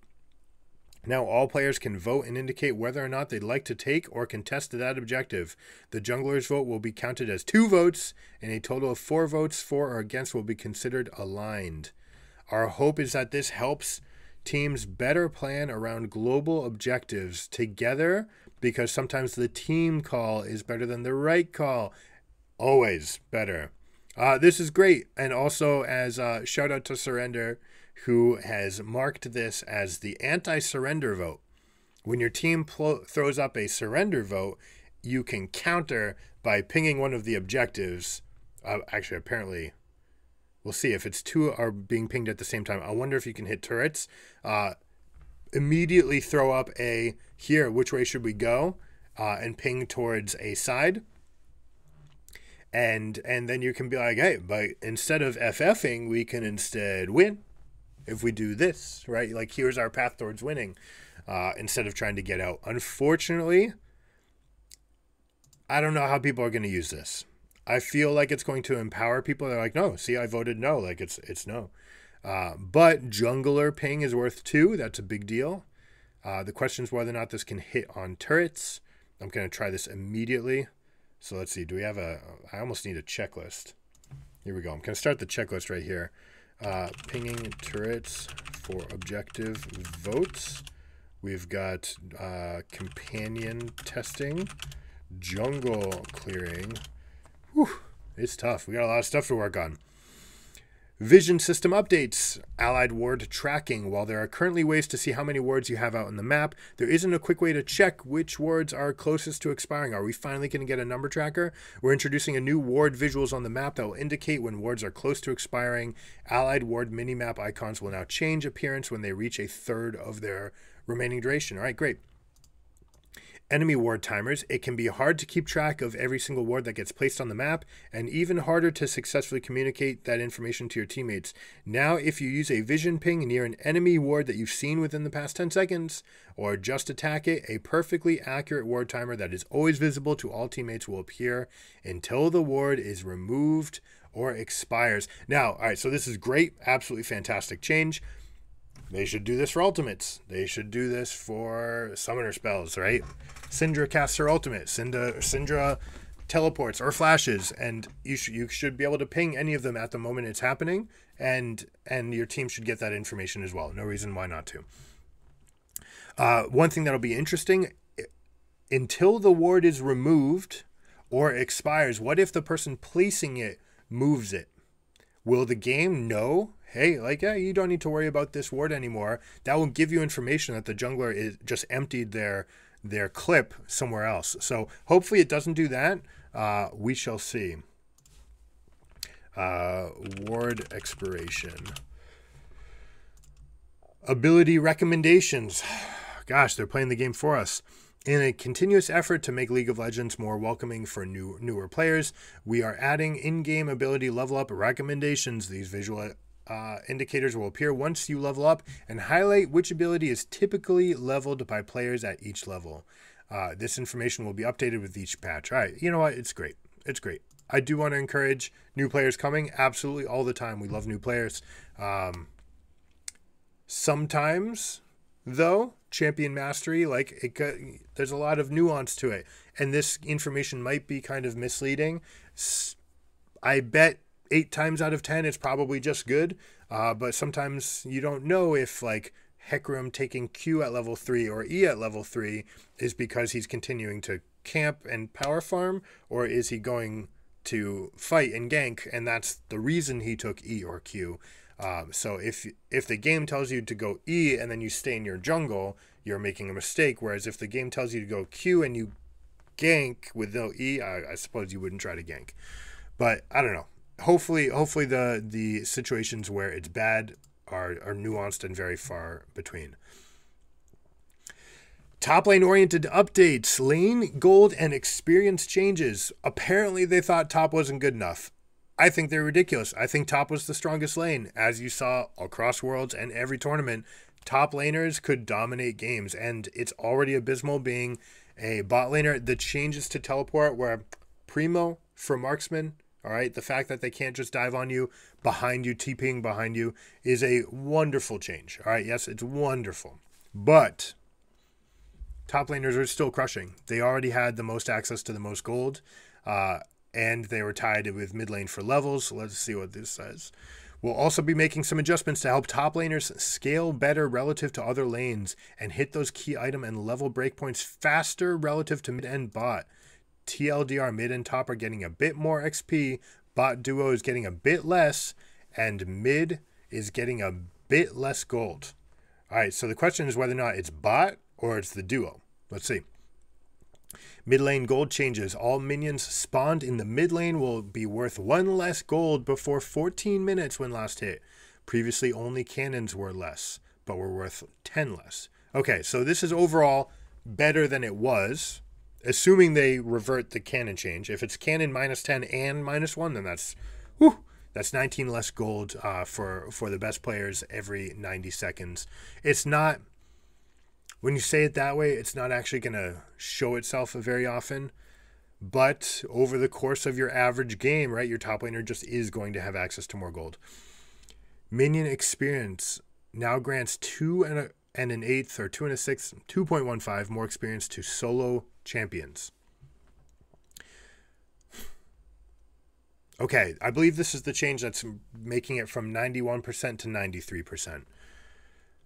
Now all players can vote and indicate whether or not they'd like to take or contest that objective. The jungler's vote will be counted as 2 votes, and a total of 4 votes for or against will be considered aligned. Our hope is that this helps teams better plan around global objectives together, because sometimes the team call is better than the right call. Always better. This is great. And also, as shout out to Surrender, who has marked this as the anti-surrender vote. When your team throws up a surrender vote, you can counter by pinging one of the objectives. Actually, apparently, we'll see if it's 2 are being pinged at the same time. I wonder if you can hit turrets. Immediately throw up a here, which way should we go? And ping towards a side. And then you can be like, hey, but instead of FFing, we can instead win. If we do this, right? Like, here's our path towards winning, instead of trying to get out. Unfortunately, I don't know how people are going to use this. I feel like it's going to empower people. They're like, no, see, I voted no. Like, it's no. But jungler ping is worth 2. That's a big deal. The question is whether or not this can hit on turrets. I'm going to try this immediately. So let's see. Do we have I almost need a checklist. Here we go. I'm going to start the checklist right here. Pinging turrets for objective votes. We've got companion testing, jungle clearing. Whew, it's tough. We got a lot of stuff to work on. Vision system updates, allied ward tracking. While there are currently ways to see how many wards you have out on the map, there isn't a quick way to check which wards are closest to expiring. Are we finally going to get a number tracker? We're introducing a new ward visuals on the map that will indicate when wards are close to expiring. Allied ward minimap icons will now change appearance when they reach a third of their remaining duration. All right, great. Enemy ward timers. It can be hard to keep track of every single ward that gets placed on the map, and even harder to successfully communicate that information to your teammates. Now, if you use a vision ping near an enemy ward that you've seen within the past 10 seconds, or just attack it, a perfectly accurate ward timer that is always visible to all teammates will appear until the ward is removed or expires. Now, all right, so this is great, absolutely fantastic change. They should do this for ultimates. They should do this for summoner spells, right? Syndra casts her ultimate. Syndra teleports or flashes, and you should be able to ping any of them at the moment it's happening, and your team should get that information as well. No reason why not to. One thing that'll be interesting, until the ward is removed or expires, what if the person placing it moves it? Will the game know? Hey, like, yeah, you don't need to worry about this ward anymore. That will give you information that the jungler is just emptied their clip somewhere else. So hopefully it doesn't do that. We shall see. Ward expiration. Ability recommendations. Gosh, they're playing the game for us. In a continuous effort to make League of Legends more welcoming for newer players, we are adding in-game ability level up recommendations. These visual indicators will appear once you level up and highlight which ability is typically leveled by players at each level. This information will be updated with each patch. All right, you know what? It's great. It's great. I do want to encourage new players coming. Absolutely, all the time. We love new players. Sometimes, though, champion mastery, there's a lot of nuance to it. And this information might be kind of misleading. I bet 8 times out of 10 it's probably just good. But sometimes you don't know if, like, Hecarim taking Q at level 3 or E at level 3 is because he's continuing to camp and power farm, or is he going to fight and gank, and that's the reason he took E or Q. So if the game tells you to go E and then you stay in your jungle, you're making a mistake. Whereas if the game tells you to go Q and you gank with no E, I suppose you wouldn't try to gank. But I don't know. Hopefully the situations where it's bad are nuanced and very far between. Top lane oriented updates, lane, gold, and experience changes. Apparently they thought top wasn't good enough. I think they're ridiculous. I think top was the strongest lane. As you saw across worlds and every tournament, top laners could dominate games, and it's already abysmal being a bot laner. The changes to teleport were primo for marksman. All right, the fact that they can't just dive on you, behind you, TPing behind you is a wonderful change. All right, yes, it's wonderful. But top laners are still crushing. They already had the most access to the most gold, and they were tied with mid lane for levels. Let's see what this says. We'll also be making some adjustments to help top laners scale better relative to other lanes and hit those key item and level breakpoints faster relative to mid and bot. TLDR, mid and top are getting a bit more XP, bot duo is getting a bit less, and mid is getting a bit less gold. All right, so the question is whether or not it's bot or it's the duo. Let's see. Mid lane gold changes. All minions spawned in the mid lane will be worth 1 less gold before 14 minutes when last hit. Previously, only cannons were less, but were worth 10 less. Okay, so this is overall better than it was, assuming they revert the cannon change. If it's cannon -10 and -1, then that's 19 less gold for the best players every 90 seconds. It's not, when you say it that way, it's not actually going to show itself very often. But over the course of your average game, right, your top laner just is going to have access to more gold. Minion experience now grants 2 and an 1/8 or 2 and a 6, 2.15 more experience to solo champions. Okay, I believe this is the change that's making it from 91% to 93%.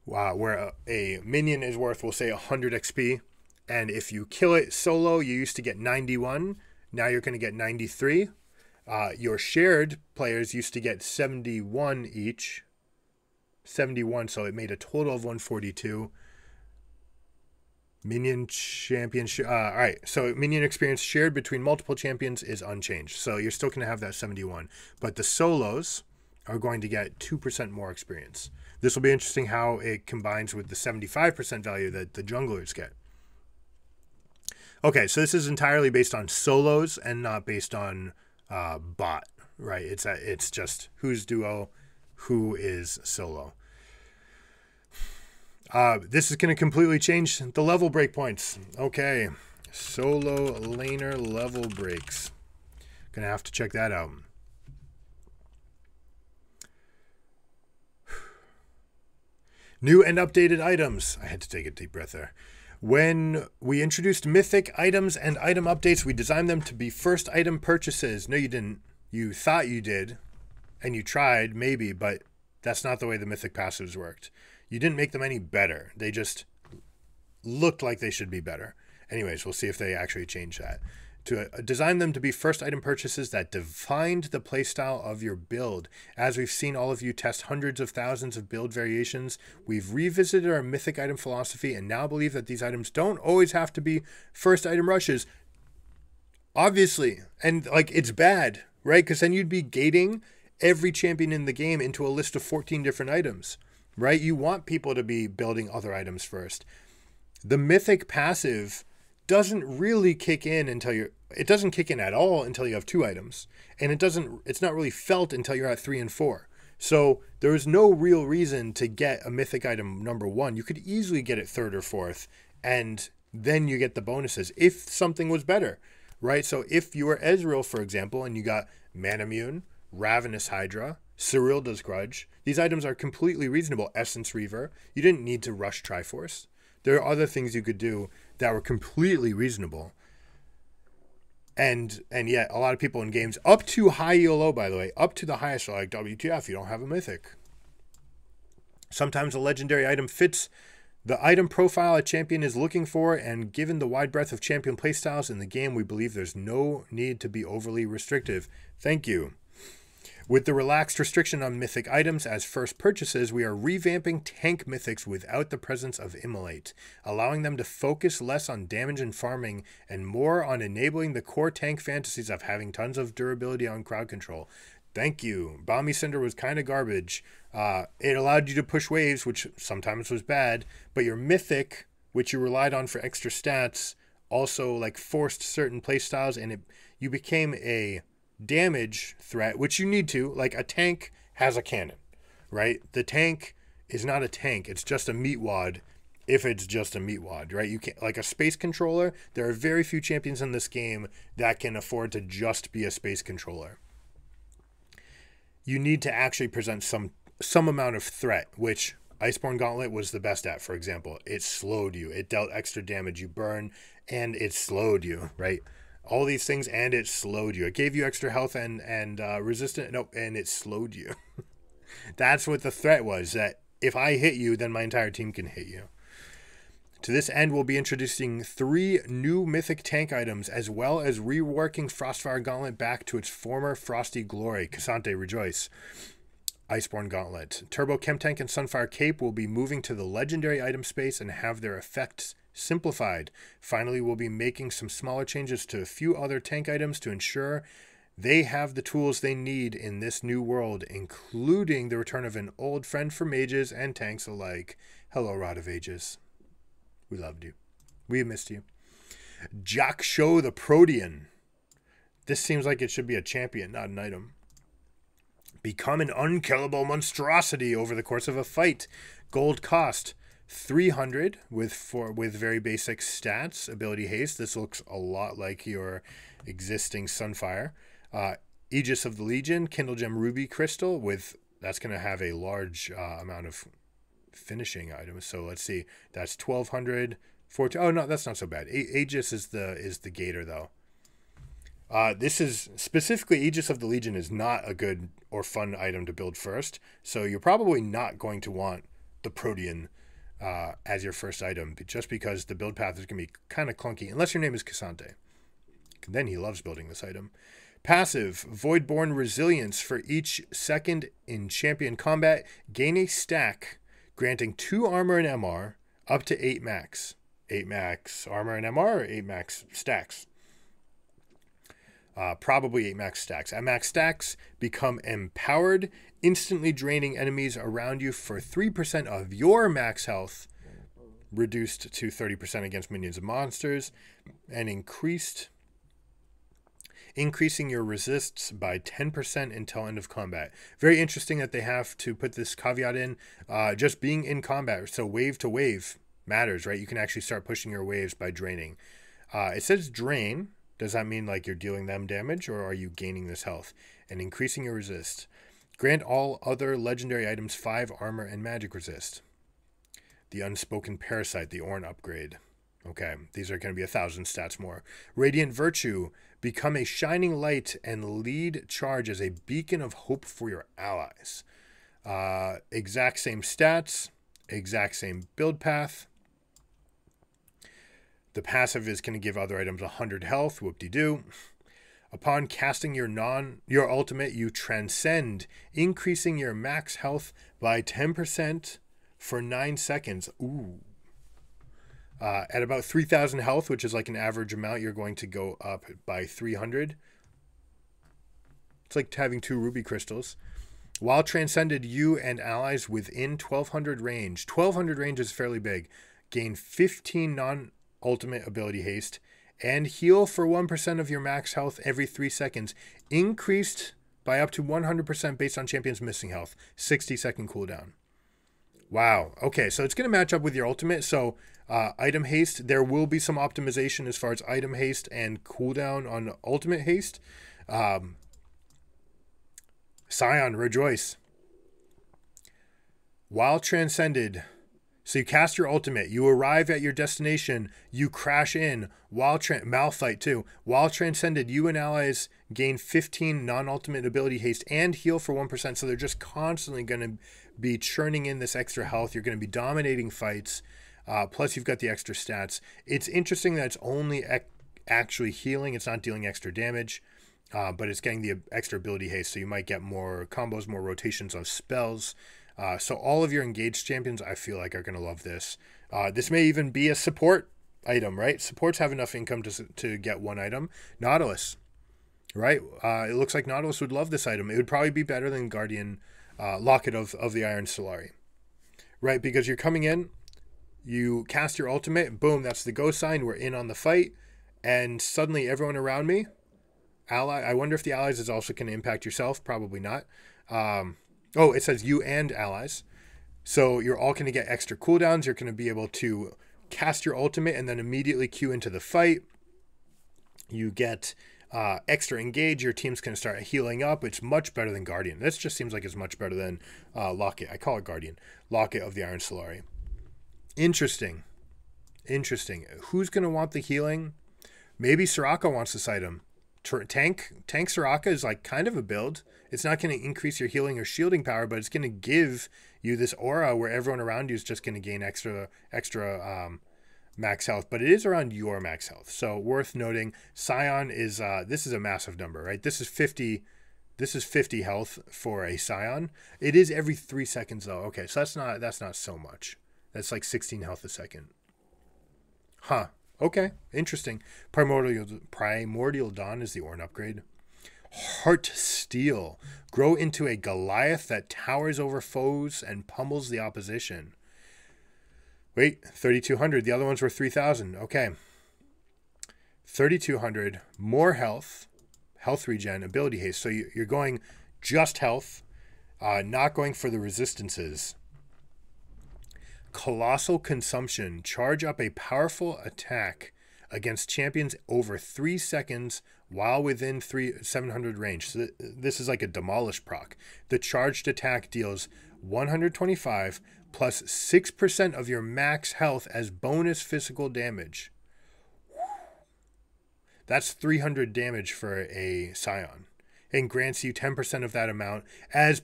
Wow, where a minion is worth, we'll say, 100 XP. And if you kill it solo, you used to get 91. Now you're going to get 93. Your shared players used to get 71 each. 71, so it made a total of 142. Minion champion. All right, so minion experience shared between multiple champions is unchanged. So you're still going to have that 71. But the solos are going to get 2% more experience. This will be interesting how it combines with the 75% value that the junglers get. Okay, so this is entirely based on solos and not based on bot, right? It's just who's duo, who is solo. This is going to completely change the level breakpoints. Okay, solo laner level breaks. Gonna have to check that out. New and updated items. I had to take a deep breath there. When we introduced mythic items and item updates, we designed them to be first item purchases. No, you didn't. You thought you did, and you tried, maybe, but that's not the way the mythic passives worked. You didn't make them any better. They just looked like they should be better. Anyways, we'll see if they actually change that. To design them to be first item purchases that defined the playstyle of your build. As we've seen all of you test hundreds of thousands of build variations, we've revisited our mythic item philosophy and now believe that these items don't always have to be first item rushes. Obviously, and like it's bad, right? Because then you'd be gating every champion in the game into a list of 14 different items, right? You want people to be building other items first. The mythic passive doesn't really kick in until it doesn't kick in at all until you have 2 items. And it's not really felt until you're at 3 and 4. So there is no real reason to get a mythic item number 1. You could easily get it 3rd or 4th, and then you get the bonuses if something was better, right? So if you were Ezreal, for example, and you got Manamune, Ravenous Hydra, Cyrilda's Grudge, these items are completely reasonable. Essence Reaver, you didn't need to rush Triforce. There are other things you could do that were completely reasonable. And yet, a lot of people in games up to high ELO, by the way, up to the highest are like, WTF, you don't have a mythic. Sometimes a legendary item fits the item profile a champion is looking for, and given the wide breadth of champion playstyles in the game, we believe there's no need to be overly restrictive. Thank you. With the relaxed restriction on mythic items as first purchases, we are revamping tank mythics without the presence of Immolate, allowing them to focus less on damage and farming and more on enabling the core tank fantasies of having tons of durability on crowd control. Thank you. Balmy Cinder was kind of garbage. It allowed you to push waves, which sometimes was bad, but your mythic, which you relied on for extra stats, also like forced certain playstyles, and you became a damage threat, which you need to. Like, a tank has a cannon, right? The tank is not a tank, it's just a meat wad. If it's just a meat wad, right? You can't, like a space controller, there are very few champions in this game that can afford to just be a space controller. You need to actually present some amount of threat, which Iceborne Gauntlet was the best at. For example, it slowed you, it dealt extra damage, you burn, and it slowed you, right? All these things, and it slowed you. It gave you extra health and resistance. Nope, and it slowed you. That's what the threat was, that if I hit you, then my entire team can hit you. To this end, we'll be introducing 3 new mythic tank items, as well as reworking Frostfire Gauntlet back to its former frosty glory. Cassante, rejoice. Iceborne Gauntlet. Turbo Chemtech and Sunfire Cape will be moving to the legendary item space and have their effects simplified. Finally, we'll be making some smaller changes to a few other tank items to ensure they have the tools they need in this new world, including the return of an old friend for mages and tanks alike. Hello, Rod of Ages. We loved you. We missed you. Jock Show the Protean. This seems like it should be a champion, not an item. Become an unkillable monstrosity over the course of a fight. Gold cost 300 with very basic stats. Ability haste. This looks a lot like your existing Sunfire. Aegis of the Legion, Kindle Gem Ruby Crystal that's going to have a large amount of finishing items. So let's see, that's 1200. Oh no, that's not so bad. Aegis is the gator though. This is specifically Aegis of the Legion is not a good or fun item to build first, so you're probably not going to want the Protean as your first item, just because the build path is going to be kind of clunky, unless your name is Cassante. Then he loves building this item. Passive, Voidborn Resilience. For each second in champion combat, gain a stack, granting 2 armor and MR, up to 8 max. 8 max armor and MR, or 8 max stacks? Probably 8 max stacks. At max stacks, become empowered, instantly draining enemies around you for 3% of your max health, reduced to 30% against minions and monsters, and increasing your resists by 10% until end of combat. Very interesting that they have to put this caveat in. Just being in combat, so wave to wave matters, right? You can actually start pushing your waves by draining. It says drain. Does that mean like you're dealing them damage, or are you gaining this health? And increasing your resist. Grant all other legendary items 5 armor and magic resist. The Unspoken Parasite, the Ornn upgrade. Okay, these are going to be 1,000 stats more. Radiant Virtue. Become a shining light and lead charge as a beacon of hope for your allies. Exact same stats. Exact same build path. The passive is going to give other items 100 health. Whoop-de-doo. Upon casting your ultimate, you transcend, increasing your max health by 10% for 9 seconds. Ooh. At about 3,000 health, which is like an average amount, you're going to go up by 300. It's like having 2 ruby crystals. While transcended, you and allies within 1200 range. 1200 range is fairly big. Gain 15 non-ultimate ability haste and heal for 1% of your max health every 3 seconds. Increased by up to 100% based on champion's missing health. 60-second cooldown. Wow. Okay, so it's going to match up with your ultimate. So item haste, there will be some optimization as far as item haste and cooldown on ultimate haste. Scion, rejoice. While transcended, so you cast your ultimate, you arrive at your destination, you crash in, while Malphite too. While transcended, you and allies gain 15 non-ultimate ability haste and heal for 1%. So they're just constantly going to be churning in this extra health. You're going to be dominating fights. Plus you've got the extra stats. It's interesting that it's only actually healing. It's not dealing extra damage. But it's getting the extra ability haste, so you might get more combos, more rotations of spells. So all of your engaged champions, I feel like, are going to love this. This may even be a support item, right? Supports have enough income to get one item. Nautilus, right? It looks like Nautilus would love this item. It would probably be better than Guardian Locket of the Iron Solari, right? Because you're coming in, you cast your ultimate, boom, that's the go sign. We're in on the fight, and suddenly everyone around me... I wonder if the allies is also going to impact yourself. Probably not. Oh, it says you and allies. So you're all going to get extra cooldowns. You're going to be able to cast your ultimate and then immediately queue into the fight. You get extra engage. Your team's going to start healing up. It's much better than Guardian. This just seems like it's much better than Locket. I call it Guardian. Locket of the Iron Solari. Interesting. Interesting. Who's going to want the healing? Maybe Soraka wants this item. Tank Soraka is like kind of a build. It's not going to increase your healing or shielding power, but it's going to give you this aura where everyone around you is just going to gain extra max health, but it is around your max health. So worth noting, Scion is this is a massive number, right? This is 50 health for a Scion. It is every 3 seconds though. Okay, so that's not so much. That's like 16 health a second. Huh. Okay, interesting. Primordial Dawn is the Ornn upgrade. Heart Steel. Grow into a Goliath that towers over foes and pummels the opposition. Wait, 3,200. The other ones were 3,000. Okay. 3,200. More health. Health regen. Ability haste. So you're going just health. Not going for the resistances. Colossal Consumption. Charge up a powerful attack against champions over 3 seconds while within 700 range. So this is like a demolish proc. The charged attack deals 125 plus 6% of your max health as bonus physical damage. That's 300 damage for a Scion. And grants you 10% of that amount as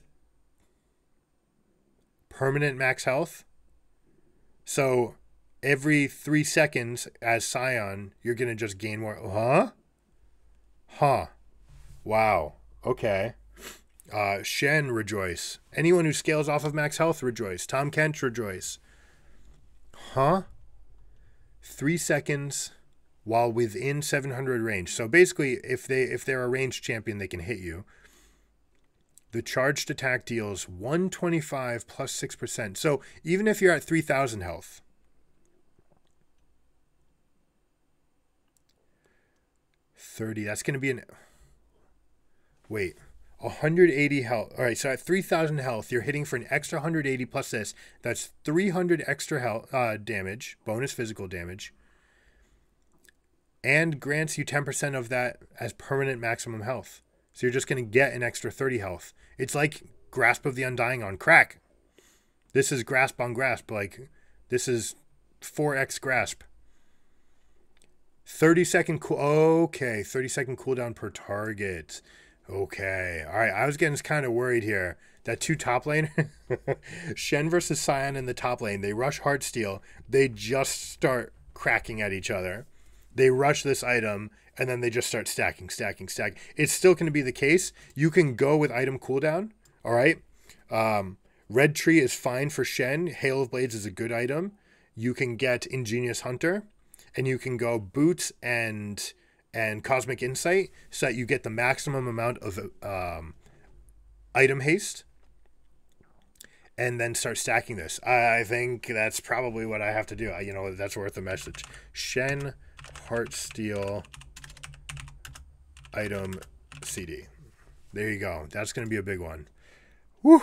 permanent max health. So every 3 seconds as Scion, you're going to just gain more. Huh? Wow. Okay. Shen, rejoice. Anyone who scales off of max health, rejoice. Tom Kent, rejoice. Huh? 3 seconds while within 700 range. So basically, if they're a ranged champion, they can hit you. The charged attack deals 125 plus 6%. So even if you're at 3,000 health, that's going to be an... Wait, 180 health. All right, so at 3,000 health, you're hitting for an extra 180 plus this. That's 300 extra health damage, bonus physical damage, and grants you 10% of that as permanent maximum health. So you're just going to get an extra 30 health. It's like Grasp of the Undying on crack. This is Grasp on Grasp. Like, this is 4x Grasp. 30-second okay, 30-second cooldown per target. Okay. All right, I was getting kind of worried here. That 2 top lane, Shen versus Scion in the top lane. They rush Heartsteel. They just start cracking at each other. They rush this item, and then they just start stacking. It's still going to be the case. You can go with item cooldown, all right? Red Tree is fine for Shen. Hail of Blades is a good item. You can get Ingenious Hunter, and you can go Boots and and Cosmic Insight so that you get the maximum amount of item haste, and then start stacking this. I think that's probably what I have to do. You know, that's worth a message. Shen Heartsteel item CD. There you go. That's going to be a big one. Woo!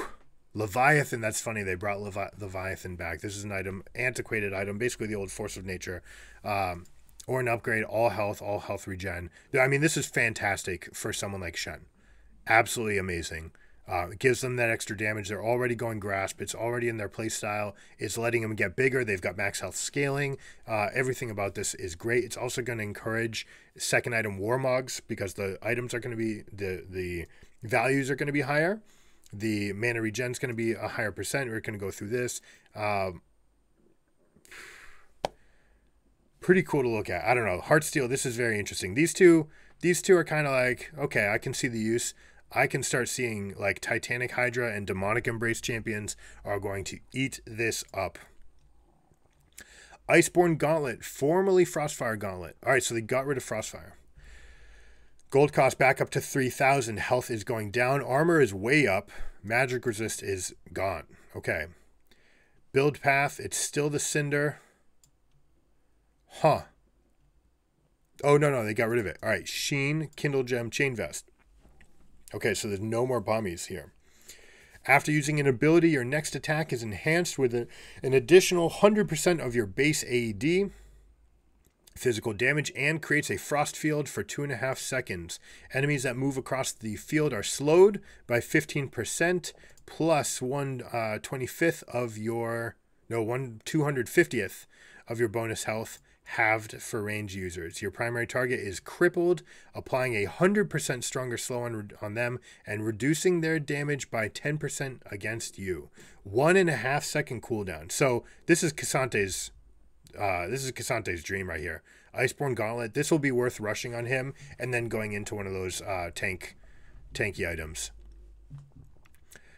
Leviathan. That's funny. They brought Leviathan back. This is an item, antiquated item, basically the old Force of Nature. Or an upgrade, all health regen. I mean, this is fantastic for someone like Shen. Absolutely amazing. It gives them that extra damage. They're already going Grasp. It's already in their playstyle. It's letting them get bigger. They've got max health scaling. Everything about this is great. It's also going to encourage second item Warmogs because the items are going to be, the values are going to be higher. The mana regen is going to be a higher percent. We're going to go through this. Pretty cool to look at. I don't know. Heartsteel, this is very interesting. These two are kind of like, okay, I can see the use. I can start seeing like Titanic Hydra and Demonic Embrace champions are going to eat this up. Iceborne Gauntlet, formerly Frostfire Gauntlet. All right, so they got rid of Frostfire. Gold cost back up to 3,000. Health is going down. Armor is way up. Magic resist is gone. Okay. Build path, it's still the Cinder. Huh. Oh, no, they got rid of it. All right, Sheen, Kindle Gem, Chain Vest. Okay, so there's no more bummies here. After using an ability, your next attack is enhanced with an additional 100% of your base AED physical damage and creates a frost field for 2.5 seconds. Enemies that move across the field are slowed by 15% plus 1/25th of your, no, 1/250th of your bonus health, halved for range users. Your primary target is crippled, applying a 100% stronger slow on them and reducing their damage by 10% against you. 1.5 second cooldown. So this is Casante's dream right here. Iceborne Gauntlet. This will be worth rushing on him and then going into one of those tanky items.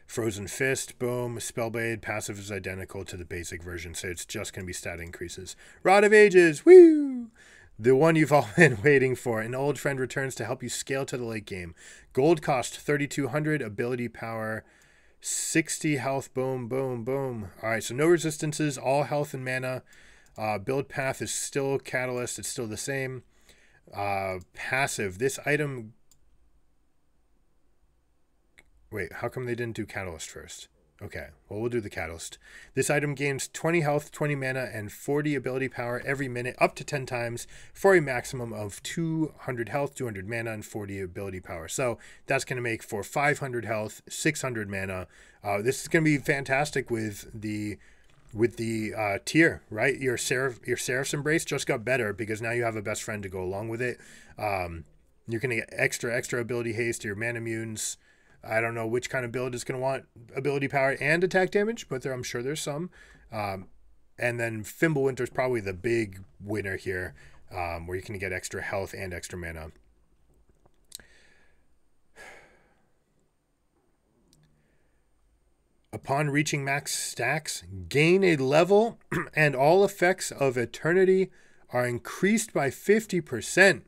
Frozen Fist, boom. Spellblade, passive is identical to the basic version, so it's just going to be stat increases. Rod of Ages, woo! The one you've all been waiting for. An old friend returns to help you scale to the late game. Gold cost 3,200, ability power 60, health, boom, boom, boom. All right, so no resistances, all health and mana. Build path is still Catalyst, it's still the same. Passive, this item... Wait, how come they didn't do Catalyst first? Okay, well, we'll do the Catalyst. This item gains 20 health, 20 mana, and 40 ability power every minute, up to 10 times, for a maximum of 200 health, 200 mana, and 40 ability power. So that's going to make for 500 health, 600 mana. This is going to be fantastic with the tier, right? Your Seraph's Embrace just got better because now you have a best friend to go along with it. You're going to get extra ability haste, your mana immunes. I don't know which kind of build is going to want ability power and attack damage, but I'm sure there's some. And then Fimbulwinter is probably the big winner here, where you can get extra health and extra mana. Upon reaching max stacks, gain a level and all effects of Eternity are increased by 50%.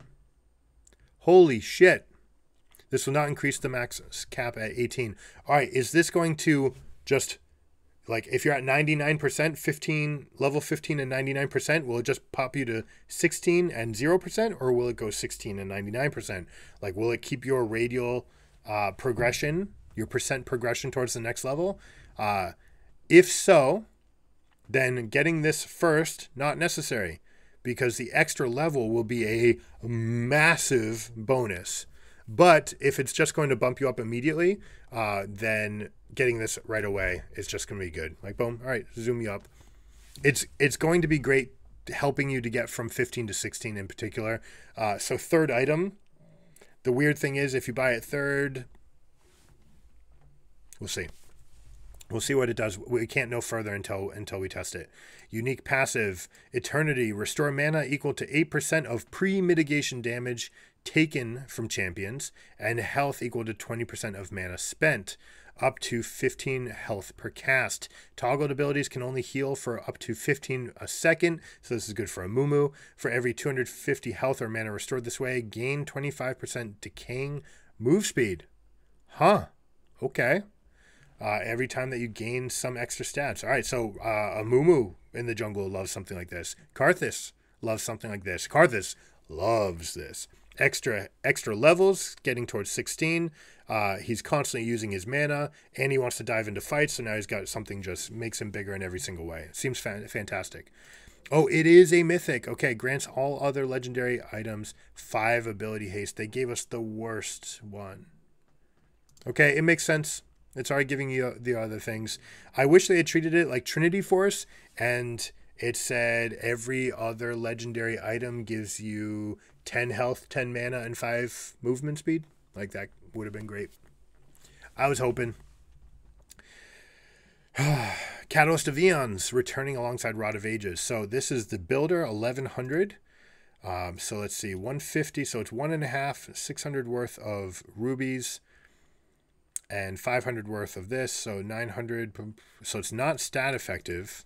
Holy shit. This will not increase the max cap at 18. All right, is this going to just, like, if you're at 99%, level 15 and 99%, will it just pop you to 16 and 0%, or will it go 16 and 99%? Like, will it keep your radial progression, your percent progression towards the next level? If so, then getting this first, not necessary, because the extra level will be a massive bonus. But if it's just going to bump you up immediately, then getting this right away is just going to be good. Like, boom, all right, zoom you up. It's going to be great helping you to get from 15 to 16 in particular. So third item, the weird thing is if you buy it third, we'll see. We'll see what it does. We can't know further until we test it. Unique passive, Eternity, restore mana equal to 8% of pre-mitigation damage taken from champions, and health equal to 20% of mana spent. up to 15 health per cast. Toggled abilities can only heal for up to 15 a second, so this is good for a Mumu. For every 250 health or mana restored this way, gain 25% decaying move speed. Huh. Okay. Every time that you gain some extra stats. All right, so a Mumu in the jungle loves something like this. Karthus loves something like this. Karthus loves this. Extra levels, getting towards 16. He's constantly using his mana, and he wants to dive into fights, so now he's got something just makes him bigger in every single way. Seems fantastic. Oh, it is a mythic. Okay, grants all other legendary items 5 ability haste. They gave us the worst one. Okay, it makes sense. It's already giving you the other things. I wish they had treated it like Trinity Force, and it said every other legendary item gives you 10 health, 10 mana, and 5 movement speed. Like, that would have been great. I was hoping. Catalyst of Eons, returning alongside Rod of Ages. So this is the Builder, 1100. So let's see, 150. So it's 1.5, 600 worth of rubies. And 500 worth of this, so 900. So it's not stat effective.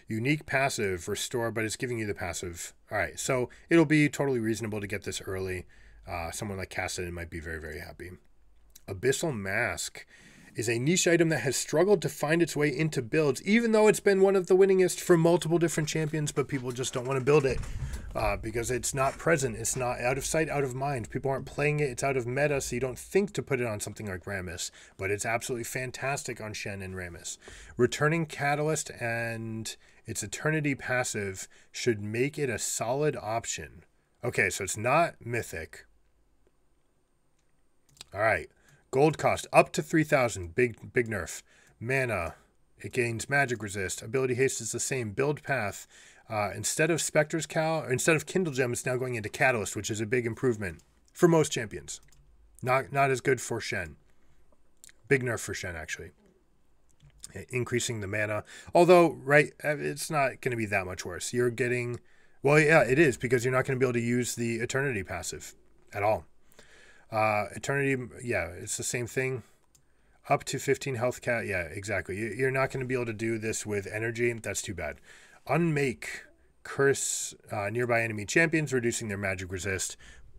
Unique passive, restore, but it's giving you the passive. All right, so it'll be totally reasonable to get this early. Someone like Cassidy might be very, very happy. Abyssal Mask is a niche item that has struggled to find its way into builds, even though it's been one of the winningest for multiple different champions, but people just don't want to build it because it's not present. It's not out of sight, out of mind. People aren't playing it. It's out of meta, so you don't think to put it on something like Rammus, but it's absolutely fantastic on Shen and Rammus. Returning Catalyst and its Eternity passive should make it a solid option. Okay, so it's not mythic. All right. Gold cost up to 3,000. Big nerf. Mana. It gains magic resist. Ability haste is the same. Build path. Instead of Spectre's Cow, or instead of Kindle Gem, it's now going into Catalyst, which is a big improvement for most champions. Not as good for Shen. Big nerf for Shen, actually. Increasing the mana. Although, right, it's not going to be that much worse. You're getting... Well, yeah, it is, because you're not going to be able to use the Eternity passive at all. Eternity, yeah, it's the same thing. Up to 15 health cat, yeah, exactly. You're not going to be able to do this with energy. That's too bad. Unmake, curse nearby enemy champions, reducing their magic resist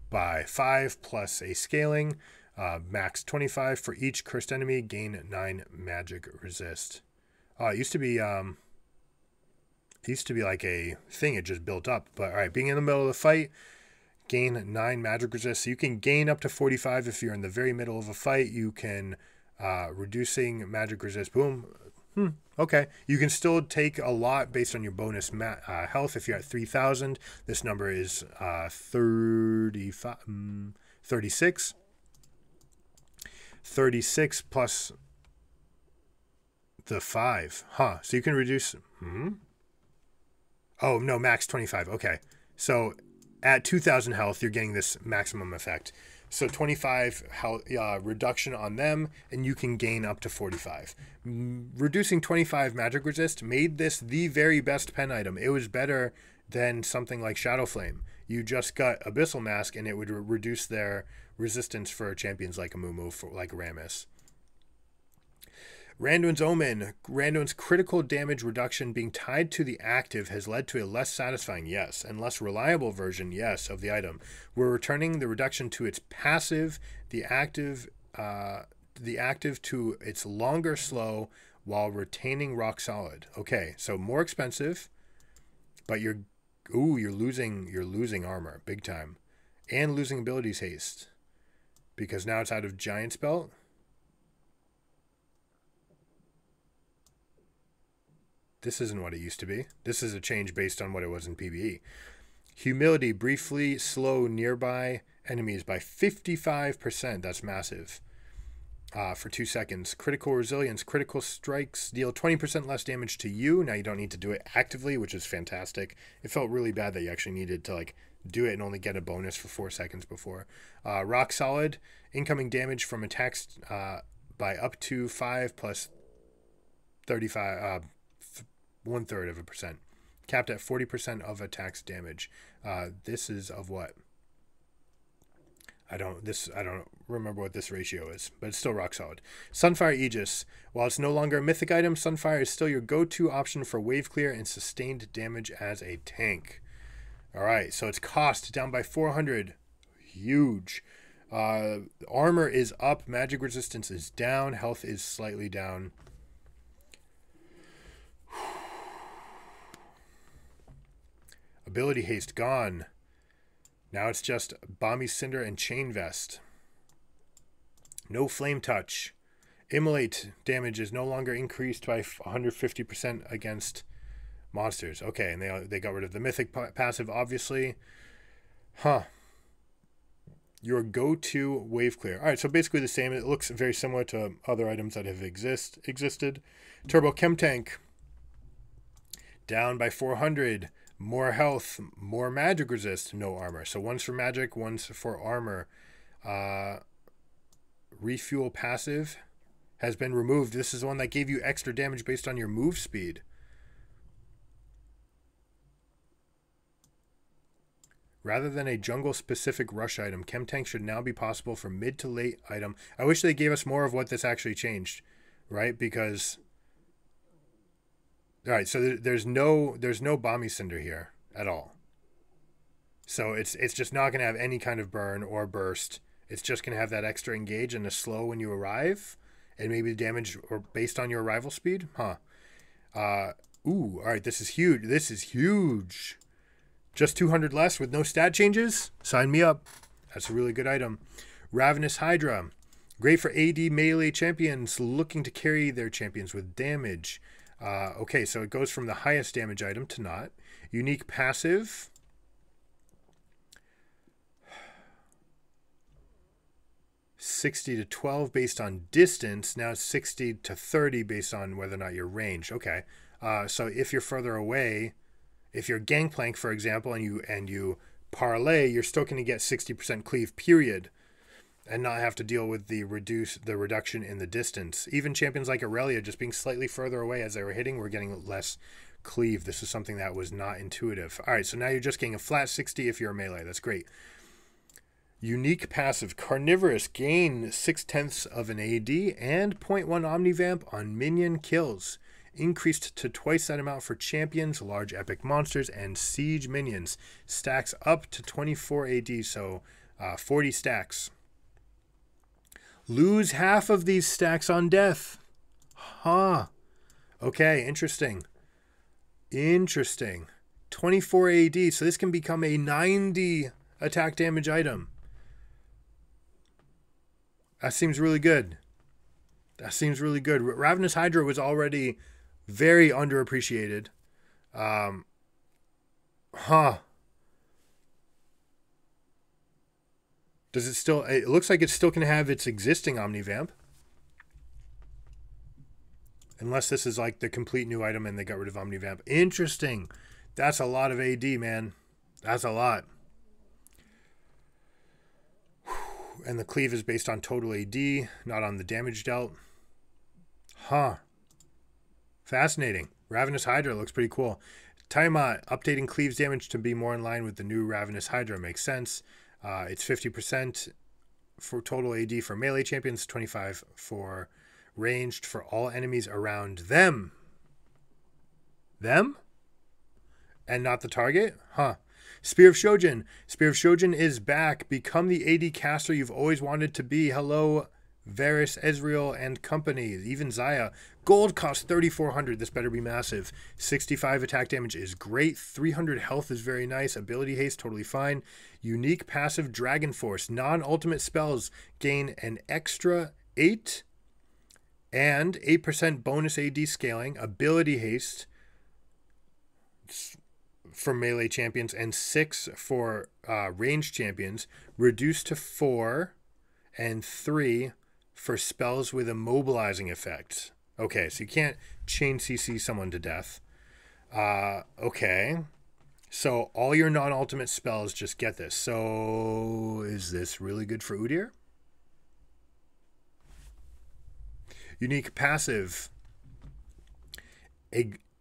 by 5 plus a scaling. Max 25 for each cursed enemy. Gain 9 magic resist. It used to be like a thing. It just built up. But all right, being in the middle of the fight. Gain 9 magic resist. So you can gain up to 45 if you're in the very middle of a fight. You can reducing magic resist. Boom. Okay. You can still take a lot based on your bonus health. If you're at 3,000, this number is 36. 36 plus the 5. Huh. So you can reduce. Oh, no, max 25. Okay. So at 2,000 health, you're getting this maximum effect. So 25 health, reduction on them, and you can gain up to 45. Reducing 25 magic resist made this the very best pen item. It was better than something like Shadow Flame. You just got Abyssal Mask, and it would reduce their resistance for champions like Amumu, like Rammus. Randuin's Omen. Randuin's critical damage reduction being tied to the active has led to a less satisfying, yes, and less reliable version, yes, of the item. We're returning the reduction to its passive, the active to its longer slow while retaining rock solid. Okay, so more expensive, but you're losing armor big time, and losing abilities haste because now it's out of Giant's Belt. This isn't what it used to be. This is a change based on what it was in PvE. Humility, briefly slow nearby enemies by 55%. That's massive. For 2 seconds. Critical resilience, critical strikes deal 20% less damage to you. Now you don't need to do it actively, which is fantastic. It felt really bad that you actually needed to do it and only get a bonus for 4 seconds before. Rock solid, incoming damage from attacks by up to 5 plus 35. 1/3%. Capped at 40% of attacks damage. This is of what? I don't remember what this ratio is, but it's still rock solid. Sunfire Aegis. While it's no longer a mythic item, Sunfire is still your go-to option for wave clear and sustained damage as a tank. All right, so its cost down by 400. Huge. Armor is up, magic resistance is down, health is slightly down. Ability haste gone. Now it's just Balmy Cinder and Chain Vest. No Flame Touch. Immolate damage is no longer increased by 150% against monsters. Okay, and they got rid of the Mythic passive, obviously. Huh. Your go-to wave clear. All right, so basically the same. It looks very similar to other items that have existed. Turbo Chemtech. Down by 400. More health, more magic resist, no armor. So one's for magic, one's for armor. Refuel passive has been removed. This is the one that gave you extra damage based on your move speed. Rather than a jungle-specific rush item, Chemtech should now be possible for mid to late item. I wish they gave us more of what this actually changed, right? Because... All right, so there's no Balmy Cinder here at all. So it's just not going to have any kind of burn or burst. It's just going to have that extra engage and a slow when you arrive, and maybe the damage or based on your arrival speed. Huh. Ooh, all right, this is huge. This is huge. Just 200 less with no stat changes? Sign me up. That's a really good item. Ravenous Hydra. Great for AD melee champions looking to carry their champions with damage. Okay, so it goes from the highest damage item to not. Unique passive. (60 to 12) based on distance. Now it's 60 to 30 based on whether or not you're ranged. Okay, so if you're further away, if you're Gangplank, for example, and you parlay, you're still going to get 60% cleave, period, and not have to deal with the reduction in the distance. Even champions like Aurelia, just being slightly further away as they were hitting, were getting less cleave. This is something that was not intuitive. All right, so now you're just getting a flat 60 if you're a melee. That's great. Unique passive. Carnivorous. Gain 0.6 of an AD and 0.1 Omnivamp on minion kills. Increased to twice that amount for champions, large epic monsters, and siege minions. Stacks up to 24 AD, so 40 stacks. Lose half of these stacks on death. Huh. Okay, interesting. Interesting. 24 AD, so this can become a 90 attack damage item. That seems really good. That seems really good. Ravenous Hydra was already very underappreciated. Does it still... It looks like it's still going to have its existing Omnivamp. Unless this is like the complete new item and they got rid of Omnivamp. Interesting. That's a lot of AD, man. That's a lot. And the cleave is based on total AD, not on the damage dealt. Huh. Fascinating. Ravenous Hydra looks pretty cool. Tiamat, updating cleave's damage to be more in line with the new Ravenous Hydra. Makes sense. It's 50% for total AD for melee champions, 25 for ranged for all enemies around them. Them? And not the target? Huh. Spear of Shojin. Spear of Shojin is back. Become the AD caster you've always wanted to be. Hello, Varys, Ezreal, and company. Even Xayah. Gold costs 3,400. This better be massive. 65 attack damage is great. 300 health is very nice. Ability haste, totally fine. Unique passive Dragon Force. Non-ultimate spells gain an extra 8 and 8% bonus AD scaling. Ability haste for melee champions and 6 for ranged champions. Reduced to 4 and 3 for spells with immobilizing effects. Okay, so you can't chain CC someone to death. Okay. So all your non-ultimate spells just get this. So is this really good for Udyr? Unique passive.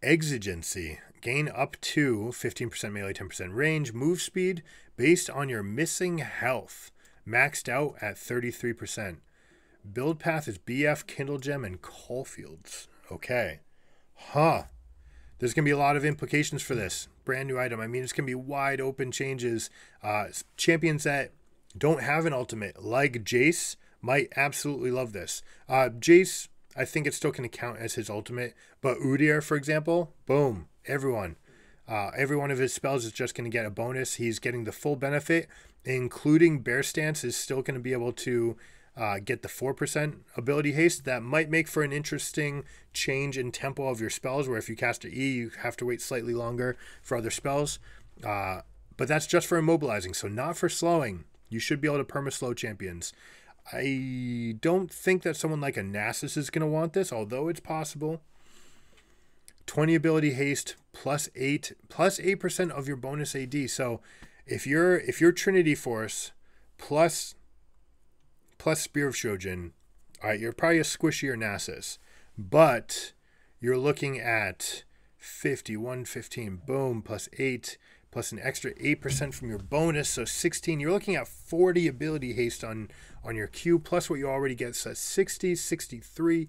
Exigency. Gain up to 15% melee, 10% range. Move speed based on your missing health. maxed out at 33%. Build path is BF, Kindle Gem, and Caulfields. Okay. Huh. There's going to be a lot of implications for this brand new item. I mean, it's going to be wide open changes. Champions that don't have an ultimate, like Jace, might absolutely love this. Jace, I think it's still going to count as his ultimate. But Udyr, for example, boom, everyone. Every one of his spells is just going to get a bonus. He's getting the full benefit, including Bear Stance is still going to be able to get the 4% ability haste. That might make for an interesting change in tempo of your spells, where if you cast an E, you have to wait slightly longer for other spells. But that's just for immobilizing, so not for slowing. You should be able to perma-slow champions. I don't think that someone like a Nasus is going to want this, although it's possible. 20 ability haste plus 8% of your bonus AD. So if you're Trinity Force plus Spear of Shojin, all right, you're probably a squishier Nasus, but you're looking at 115, boom, plus 8, plus an extra 8% from your bonus, so 16. You're looking at 40 ability haste on your Q, plus what you already get, so 60, 63.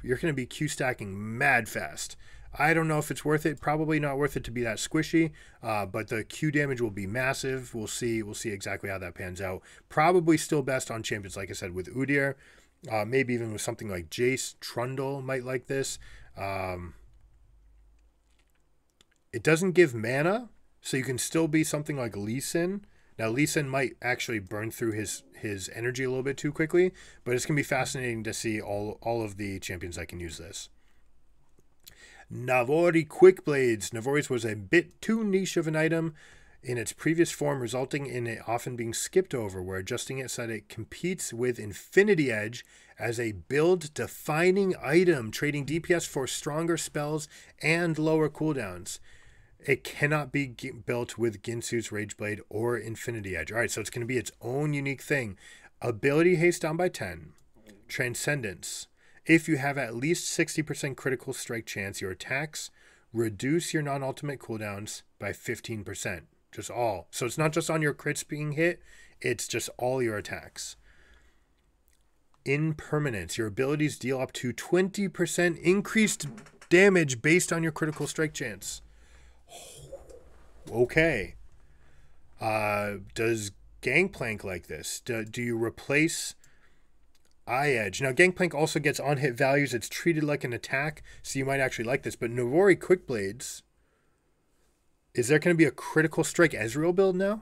You're going to be Q stacking mad fast. I don't know if it's worth it. Probably not worth it to be that squishy, but the Q damage will be massive. We'll see exactly how that pans out. Probably still best on champions, like I said, with Udyr. Maybe even with something like Jace. Trundle might like this. It doesn't give mana, so you can still be something like Lee Sin. Now, Lee Sin might actually burn through his energy a little bit too quickly, but it's going to be fascinating to see all of the champions that can use this. Navori Quick Blades. Navori's was a bit too niche of an item in its previous form, resulting in it often being skipped over. We're adjusting it so that it competes with Infinity Edge as a build-defining item, trading DPS for stronger spells and lower cooldowns. It cannot be built with Ginsu's Rageblade or Infinity Edge. All right, so it's going to be its own unique thing. Ability haste down by 10. Transcendence. If you have at least 60% critical strike chance, your attacks reduce your non-ultimate cooldowns by 15%. Just all. So it's not just on your crits being hit, it's just all your attacks. Impermanence. Your abilities deal up to 20% increased damage based on your critical strike chance. Okay. Does Gangplank like this? Do you replace Eye Edge? Now, Gangplank also gets on-hit values. It's treated like an attack, so you might actually like this. But Navori Quick Blades, is there going to be a critical strike Ezreal build now?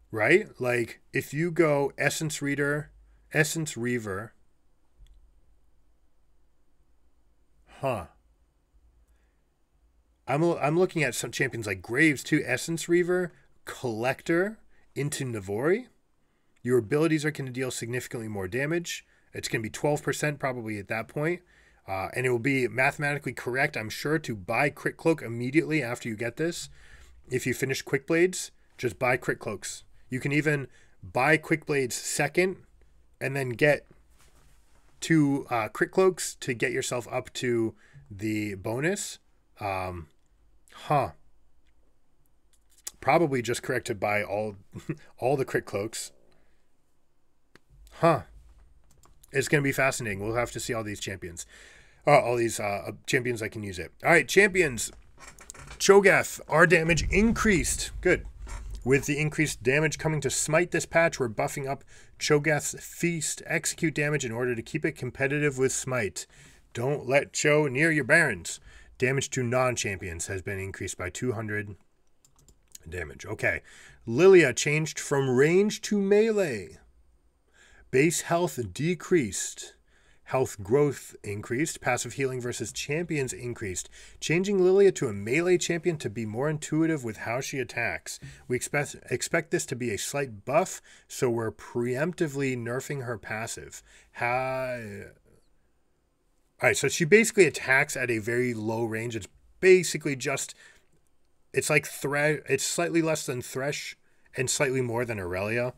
Right? Like, if you go Essence Reaver. Huh. I'm looking at some champions like Graves too. Essence Reaver, Collector into Navori. Your abilities are going to deal significantly more damage. It's going to be 12% probably at that point. And it will be mathematically correct, I'm sure, to buy Crit Cloak immediately after you get this. If you finish Quick Blades, just buy Crit Cloaks. You can even buy Quick Blades second and then get 2 Crit Cloaks to get yourself up to the bonus. Probably just correct to buy all the Crit Cloaks. It's going to be fascinating. We'll have to see all these champions. All these champions that can use it. All right, champions. Cho'Gath, our damage increased. Good. With the increased damage coming to Smite this patch, we're buffing up Cho'Gath's Feast execute damage in order to keep it competitive with Smite. Don't let Cho near your barons. Damage to non-champions has been increased by 200 damage. Okay. Lilia changed from range to melee. Base health decreased. Health growth increased. Passive healing versus champions increased. Changing Lilia to a melee champion to be more intuitive with how she attacks. We expect this to be a slight buff, so we're preemptively nerfing her passive. Alright, so she basically attacks at a very low range. It's basically just... It's like it's slightly less than Thresh and slightly more than Aurelia.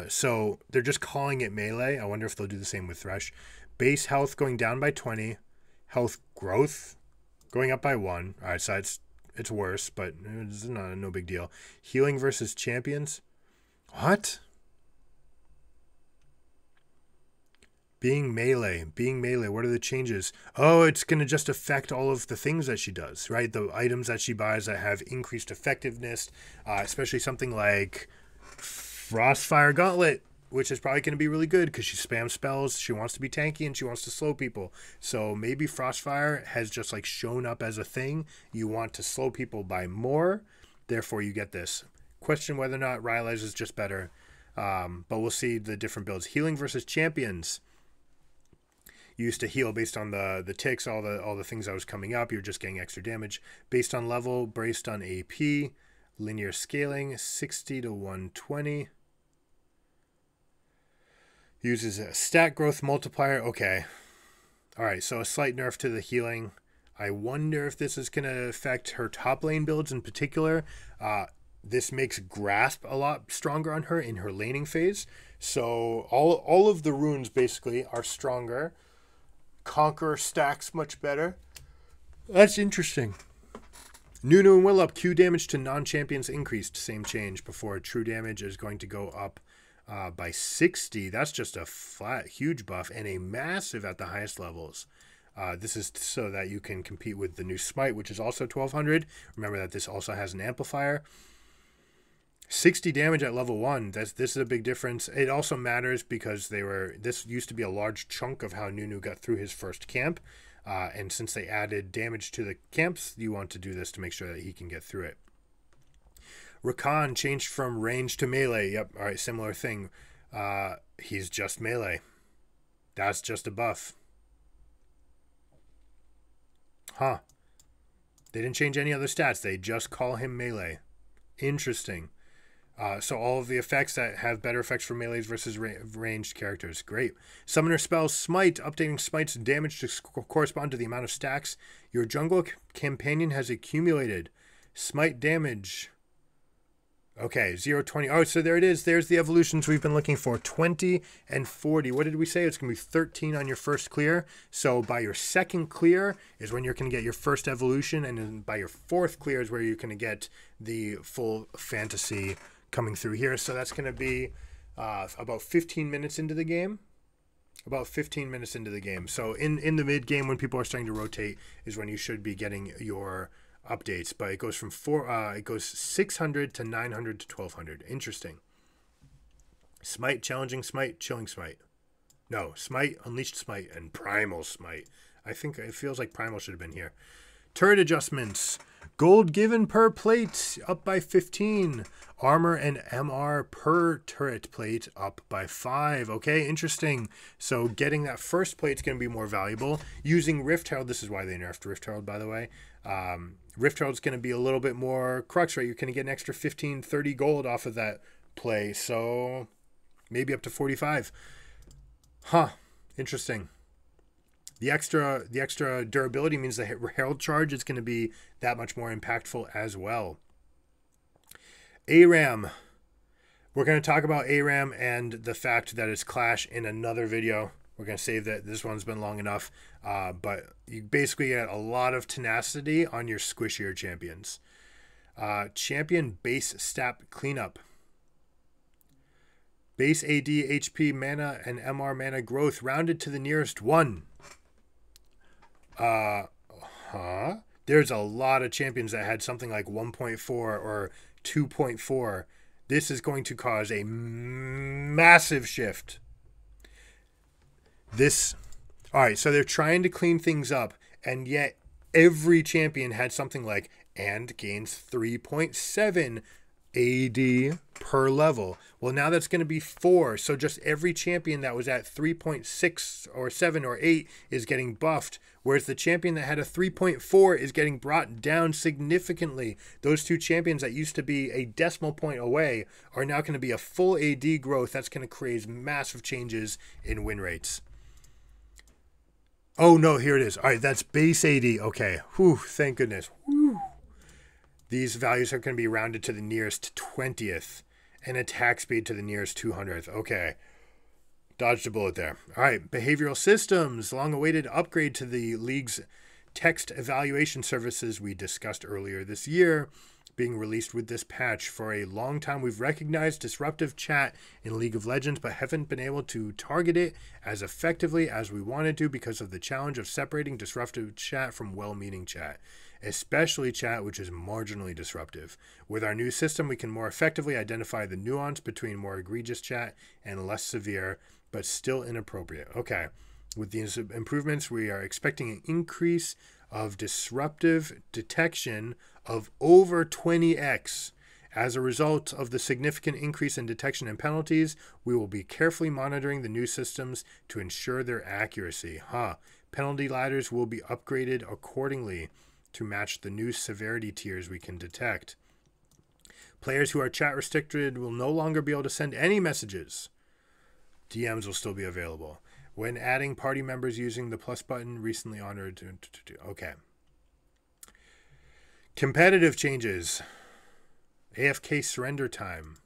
So they're just calling it melee. I wonder if they'll do the same with Thresh. Base health going down by 20. Health growth going up by 1. Alright, so it's It's worse, but it's not no big deal. Healing versus champions. What? Being melee. Being melee. What are the changes? Oh, it's going to just affect all of the things that she does, right? The items that she buys that have increased effectiveness, especially something like Frostfire Gauntlet, which is probably going to be really good because she spams spells. She wants to be tanky and she wants to slow people. So maybe Frostfire has just like shown up as a thing. You want to slow people by more. Therefore, you get this. Question whether or not Rylai's is just better. But we'll see the different builds. Healing versus champions. You used to heal based on the ticks, all the things that was coming up. You're just getting extra damage. Based on level, based on AP. Linear scaling, 60 to 120. Uses a stat growth multiplier. Okay. All right, so a slight nerf to the healing. I wonder if this is going to affect her top lane builds in particular. This makes Grasp a lot stronger on her in her laning phase. So all of the runes basically are stronger. Conqueror stacks much better. That's interesting. Nunu and Will-Up, Q damage to non-champions increased. Same change before. True damage is going to go up by 60. That's just a flat, huge buff and a massive at the highest levels. This is so that you can compete with the new Smite, which is also 1200. Remember that this also has an amplifier. 60 damage at level 1. This is a big difference. It also matters because this used to be a large chunk of how Nunu got through his first camp. And since they added damage to the camps, you want to do this to make sure that he can get through it. Rakan changed from range to melee. Yep, all right, similar thing. He's just melee. That's just a buff. Huh. They didn't change any other stats. They just call him melee. Interesting. So all of the effects that have better effects for melees versus ranged characters. Great. Summoner spells Smite. Updating Smite's damage to correspond to the amount of stacks your jungle companion has accumulated. Smite damage. Okay, 0, 20. Oh, so there it is. There's the evolutions we've been looking for. 20 and 40. What did we say? It's going to be 13 on your first clear. So by your second clear is when you're going to get your first evolution. And then by your fourth clear is where you're going to get the full fantasy coming through here. So that's going to be about 15 minutes into the game. About 15 minutes into the game. So in the mid game when people are starting to rotate is when you should be getting your updates, but it goes from 600 to 900 to 1200. Interesting. Smite, challenging Smite, chilling Smite. No, Smite, unleashed Smite, and primal Smite. I think it feels like primal should have been here. Turret adjustments. Gold given per plate up by 15. Armor and MR per turret plate up by 5. Okay, interesting. So getting that first plate is going to be more valuable. Using Rift Herald, this is why they nerfed Rift Herald, by the way. Rift Herald is going to be a little bit more crux, right? You're going to get an extra 15, 30 gold off of that play. So maybe up to 45. Huh, interesting. The extra durability means the Herald charge is going to be that much more impactful as well. ARAM. We're going to talk about ARAM and the fact that it's Clash in another video. We're going to save that. This one's been long enough. But you basically get a lot of tenacity on your squishier champions. Champion base stat cleanup. Base AD, HP, mana, and MR mana growth rounded to the nearest 1. There's a lot of champions that had something like 1.4 or 2.4. This is going to cause a massive shift. All right, so they're trying to clean things up, and yet every champion had something like, and gains 3.7 AD per level. Well, now that's going to be 4. So just every champion that was at 3.6 or 7 or 8 is getting buffed, whereas the champion that had a 3.4 is getting brought down significantly. Those two champions that used to be a decimal point away are now going to be a full AD growth. That's going to create massive changes in win rates. Oh, no, here it is. All right, that's base AD. Okay. Whew, thank goodness. Whew. These values are going to be rounded to the nearest 20th and attack speed to the nearest 200th. Okay. Dodged a bullet there. All right. Behavioral systems. Long-awaited upgrade to the league's text evaluation services we discussed earlier this year being released with this patch. For a long time, we've recognized disruptive chat in League of Legends, but haven't been able to target it as effectively as we wanted to because of the challenge of separating disruptive chat from well-meaning chat, especially chat which is marginally disruptive. With our new system, we can more effectively identify the nuance between more egregious chat and less severe, but still inappropriate. Okay. With these improvements, we are expecting an increase of disruptive detection of over 20x. As a result of the significant increase in detection and penalties, we will be carefully monitoring the new systems to ensure their accuracy. Penalty ladders will be upgraded accordingly to match the new severity tiers we can detect. Players who are chat restricted will no longer be able to send any messages. DMs will still be available. When adding party members using the plus button, recently honored. Okay. Competitive changes. AFK surrender time.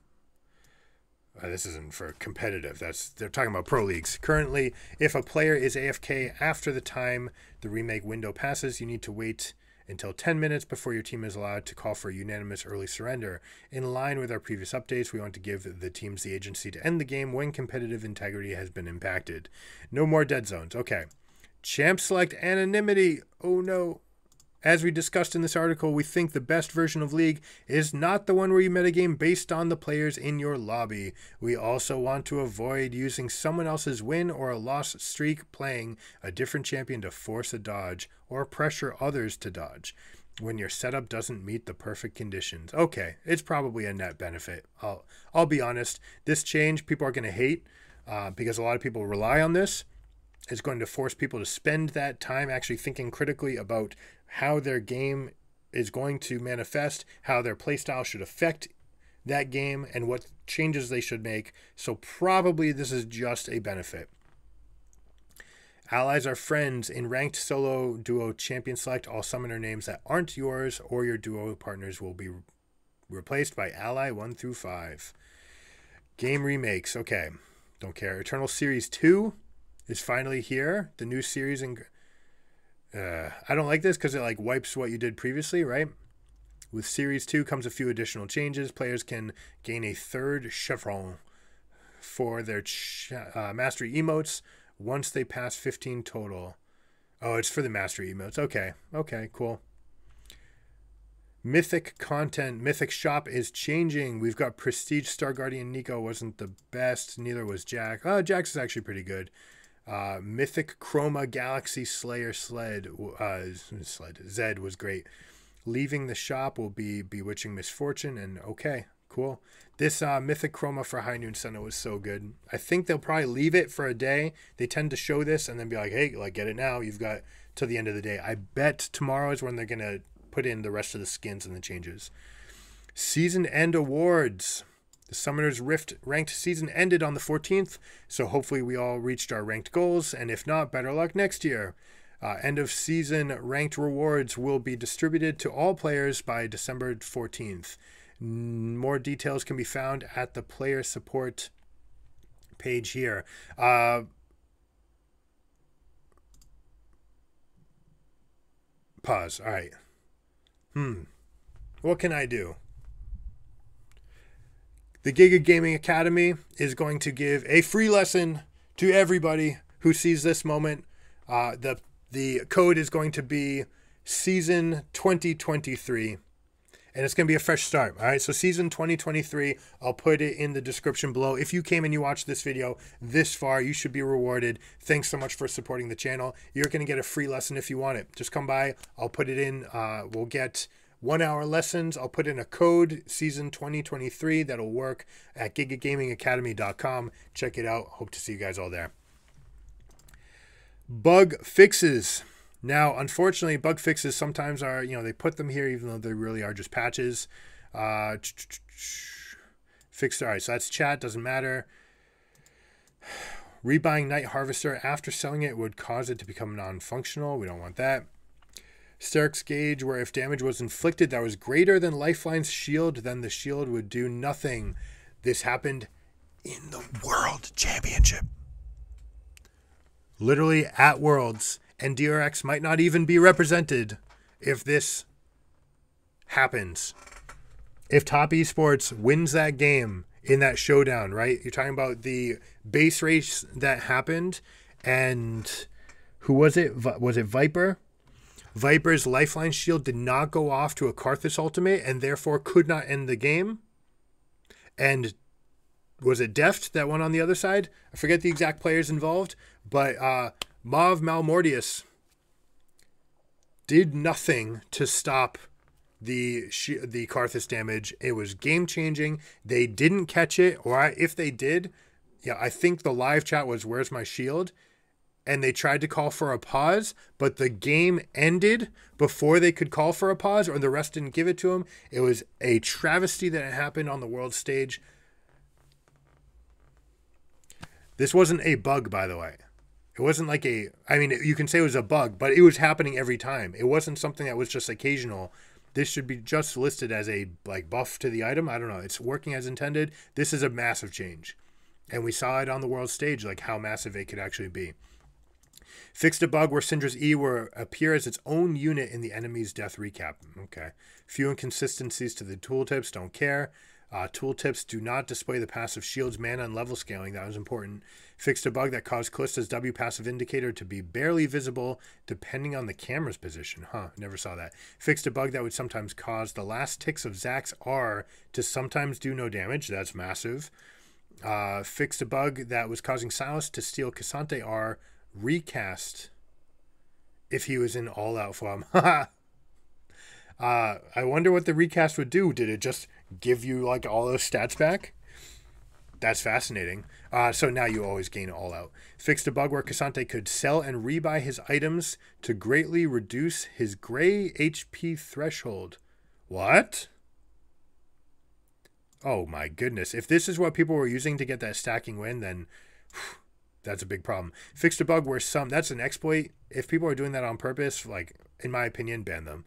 This isn't for competitive. They're talking about pro leagues. Currently, if a player is AFK after the time the remake window passes, you need to wait until 10 minutes before your team is allowed to call for a unanimous early surrender. In line with our previous updates, we want to give the teams the agency to end the game when competitive integrity has been impacted. No more dead zones. Okay. Champ select anonymity. Oh no. As we discussed in this article, we think the best version of League is not the one where you metagame based on the players in your lobby. We also want to avoid using someone else's win or a loss streak playing a different champion to force a dodge or pressure others to dodge when your setup doesn't meet the perfect conditions. Okay, it's probably a net benefit. I'll be honest, this change people are going to hate because a lot of people rely on this. It's going to force people to spend that time actually thinking critically about how their game is going to manifest, how their playstyle should affect that game, and what changes they should make. So probably this is just a benefit. Allies are friends. In ranked solo duo champion select, all summoner names that aren't yours or your duo partners will be replaced by ally 1 through 5. Game remakes. Okay, don't care. Eternal Series 2 is finally here. The new series in... I don't like this because it like wipes what you did previously, right? With Series 2 comes a few additional changes. Players can gain a third chevron for their mastery emotes once they pass 15 total. Oh, it's for the mastery emotes. Okay, cool. Mythic content. Mythic shop is changing. We've got Prestige Star Guardian Nico wasn't the best. Neither was Jack. Jax is actually pretty good. Mythic Chroma Galaxy Slayer Zed was great. Leaving the shop will be Bewitching Misfortune, and okay, cool. This Mythic Chroma for High Noon Senna was so good. I think they'll probably leave it for a day. They tend to show this and then be like, hey, like get it now. You've got till the end of the day. I bet tomorrow is when they're going to put in the rest of the skins and the changes. Season End Awards. The Summoner's Rift ranked season ended on the 14th, so hopefully we all reached our ranked goals, and if not, better luck next year. End of season ranked rewards will be distributed to all players by December 14th. More details can be found at the player support page here. Pause. All right. What can I do? The Giga Gaming Academy is going to give a free lesson to everybody who sees this moment. The code is going to be Season 2023, and it's going to be a fresh start. All right, so Season 2023, I'll put it in the description below. If you came and you watched this video this far, you should be rewarded. Thanks so much for supporting the channel. You're going to get a free lesson if you want it. Just come by. I'll put it in. We'll get 1 hour lessons. I'll put in a code, Season 2023, that'll work at gigagamingacademy.com. Check it out. Hope to see you guys all there. Bug fixes. Now, unfortunately, bug fixes sometimes are, they put them here even though they really are just patches. Fixed. All right, so that's chat. Doesn't matter. Rebuying Night Harvester after selling it would cause it to become non-functional. We don't want that. Sterk's gauge, where if damage was inflicted that was greater than Lifeline's shield, then the shield would do nothing. This happened in the World Championship. Literally at Worlds, and DRX might not even be represented if this happens. If Top Esports wins that game in that showdown, right? You're talking about the base race that happened, and who was it? Was it Viper? Viper's lifeline shield did not go off to a Karthus ultimate and therefore could not end the game. And was it Deft that won on the other side? I forget the exact players involved, but Mauve Malmortius did nothing to stop the Karthus damage. It was game changing. They didn't catch it, or if they did, yeah, I think the live chat was "Where's my shield?" and they tried to call for a pause, but the game ended before they could call for a pause, or the rest didn't give it to them. It was a travesty that happened on the world stage. This wasn't a bug, by the way. It wasn't like I mean, you can say it was a bug, but it was happening every time. It wasn't something that was just occasional. This should be just listed as a buff to the item. I don't know. It's working as intended. This is a massive change. And we saw it on the world stage, like how massive it could actually be. Fixed a bug where Syndra's E will appear as its own unit in the enemy's death recap. Okay. Few inconsistencies to the tooltips. Don't care. Tooltips do not display the passive shields, mana, and level scaling. That was important. Fixed a bug that caused Callista's W passive indicator to be barely visible depending on the camera's position. Huh, never saw that. Fixed a bug that would sometimes cause the last ticks of Zack's R to sometimes do no damage. That's massive. Fixed a bug that was causing Silas to steal Cassante R recast if he was in all-out form. I wonder what the recast would do. Did it just give you like all those stats back? That's fascinating. So now you always gain all out. Fixed a bug where Cassante could sell and rebuy his items to greatly reduce his gray HP threshold. What? Oh my goodness. If this is what people were using to get that stacking win, then that's a big problem. Fixed a bug where that's an exploit. If people are doing that on purpose, like, in my opinion, ban them.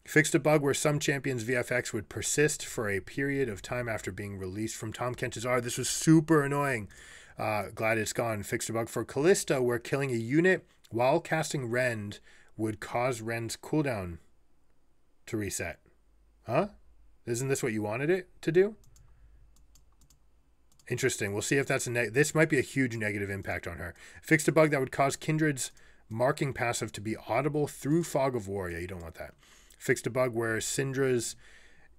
Fixed a bug where some champions' VFX would persist for a period of time after being released from Tom Kench's R. This was super annoying. Glad it's gone. Fixed a bug for Callista where killing a unit while casting Rend would cause Rend's cooldown to reset. Huh? Isn't this what you wanted it to do? Interesting. We'll see if that's this might be a huge negative impact on her. Fixed a bug that would cause Kindred's marking passive to be audible through Fog of War. Yeah, you don't want that. Fixed a bug where Syndra's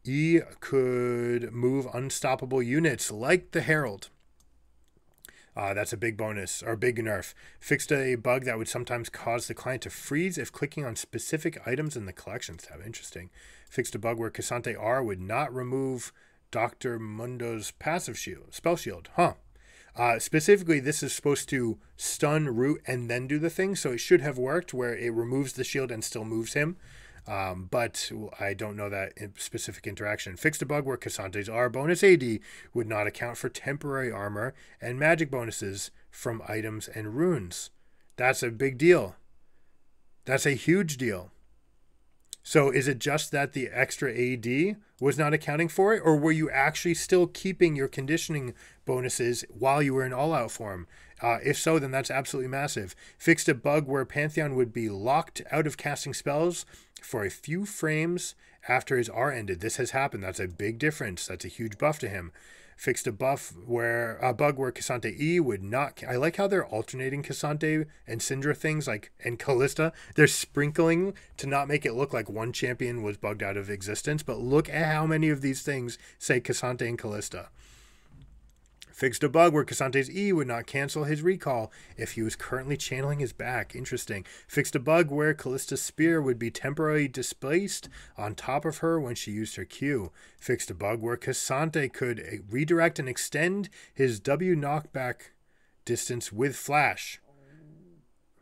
E could move unstoppable units like the Herald. That's a big bonus, or big nerf. Fixed a bug that would sometimes cause the client to freeze if clicking on specific items in the collections tab. Interesting. Fixed a bug where Cassante R would not remove Dr. Mundo's passive shield, spell shield. Huh. Specifically, this is supposed to stun, root, and then do the thing, so it should have worked where it removes the shield and still moves him. But I don't know that specific interaction. Fixed a bug where Cassante's R bonus AD would not account for temporary armor and magic bonuses from items and runes. That's a big deal. That's a huge deal. So is it just that the extra AD was not accounting for it, or were you actually still keeping your conditioning bonuses while you were in all-out form? If so, then that's absolutely massive. Fixed a bug where Pantheon would be locked out of casting spells for a few frames after his R ended. This has happened. That's a big difference. That's a huge buff to him. Fixed a bug where Cassante E would not. I like how they're alternating Cassante and Syndra things, like, and Callista. They're sprinkling to not make it look like one champion was bugged out of existence. But look at how many of these things say Cassante and Callista. Fixed a bug where Cassante's E would not cancel his recall if he was currently channeling his back. Interesting. Fixed a bug where Callista's spear would be temporarily displaced on top of her when she used her Q. Fixed a bug where Cassante could redirect and extend his W knockback distance with flash.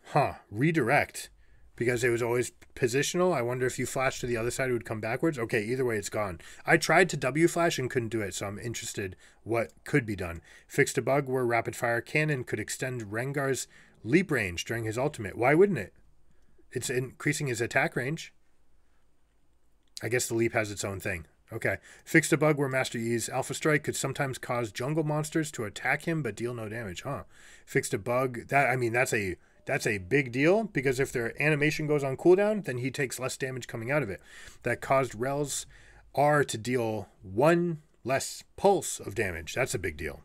Huh. Redirect. Because it was always positional. I wonder if you flash to the other side, it would come backwards. Okay, either way, it's gone. I tried to W flash and couldn't do it, so I'm interested what could be done. Fixed a bug where rapid fire cannon could extend Rengar's leap range during his ultimate. Why wouldn't it? It's increasing his attack range. I guess the leap has its own thing. Okay. Fixed a bug where Master Yi's Alpha Strike could sometimes cause jungle monsters to attack him but deal no damage. Huh. Fixed a bug. That's a That's a big deal, because if their animation goes on cooldown, then he takes less damage coming out of it. That caused Rel's R to deal 1 less pulse of damage. That's a big deal.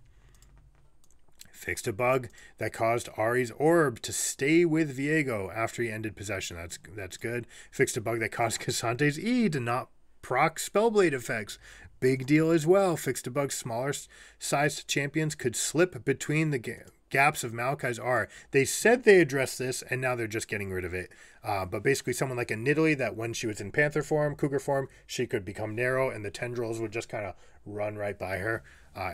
Fixed a bug that caused Ari's orb to stay with Viego after he ended possession. That's good. Fixed a bug that caused Cassante's E to not proc Spellblade effects. Big deal as well. Fixed a bug smaller sized champions could slip between the gaps of Maokai's R. They said they addressed this, and now they're just getting rid of it. But basically someone like a Nidalee, that when she was in Panther form, Cougar form, she could become narrow, and the tendrils would just kind of run right by her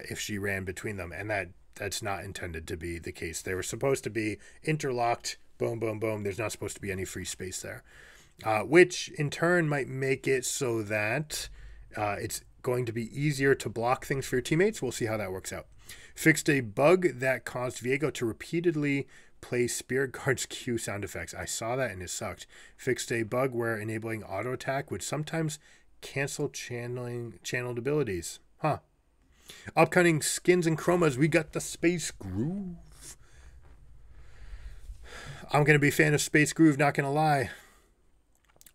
if she ran between them. And that's not intended to be the case. They were supposed to be interlocked, boom, boom, boom. There's not supposed to be any free space there, which in turn might make it so that it's going to be easier to block things for your teammates. We'll see how that works out. Fixed a bug that caused Viego to repeatedly play Spirit Guard's Q sound effects. I saw that and it sucked. Fixed a bug where enabling auto attack would sometimes cancel channeled abilities. Huh. Upcoming skins and chromas, we got the Space Groove. I'm going to be a fan of Space Groove, not going to lie.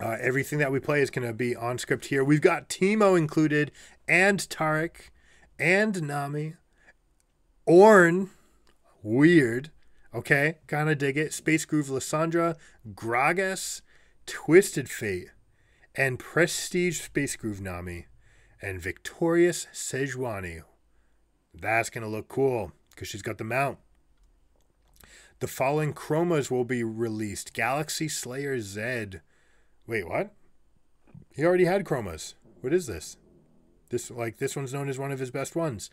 Everything that we play is going to be on script here. We've got Teemo included, and Tarek, and Nami. Ornn, weird. Okay, kind of dig it. Space Groove Lissandra, Gragas, Twisted Fate, and Prestige Space Groove Nami. And Victorious Sejuani. That's going to look cool because she's got the mount. The following chromas will be released. Galaxy Slayer Z. Wait, what? He already had chromas. What is this? This one's known as one of his best ones.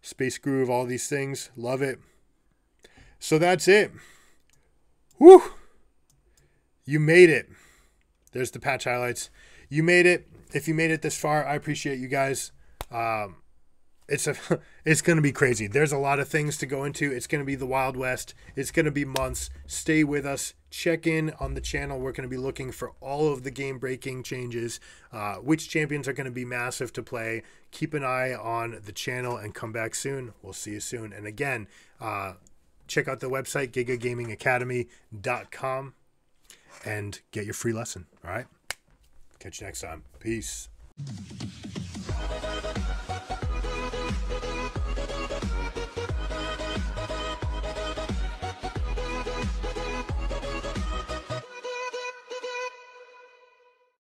Space Groove, all these things. Love it. So that's it. Woo! You made it. There's the patch highlights. You made it. If you made it this far, I appreciate you guys. It's going to be crazy. There's a lot of things to go into. It's going to be the Wild West. It's going to be months. Stay with us. Check in on the channel. We're going to be looking for all of the game-breaking changes. Which champions are going to be massive to play. Keep an eye on the channel and come back soon. We'll see you soon. And again, check out the website, gigagamingacademy.com, and get your free lesson. All right? Catch you next time. Peace.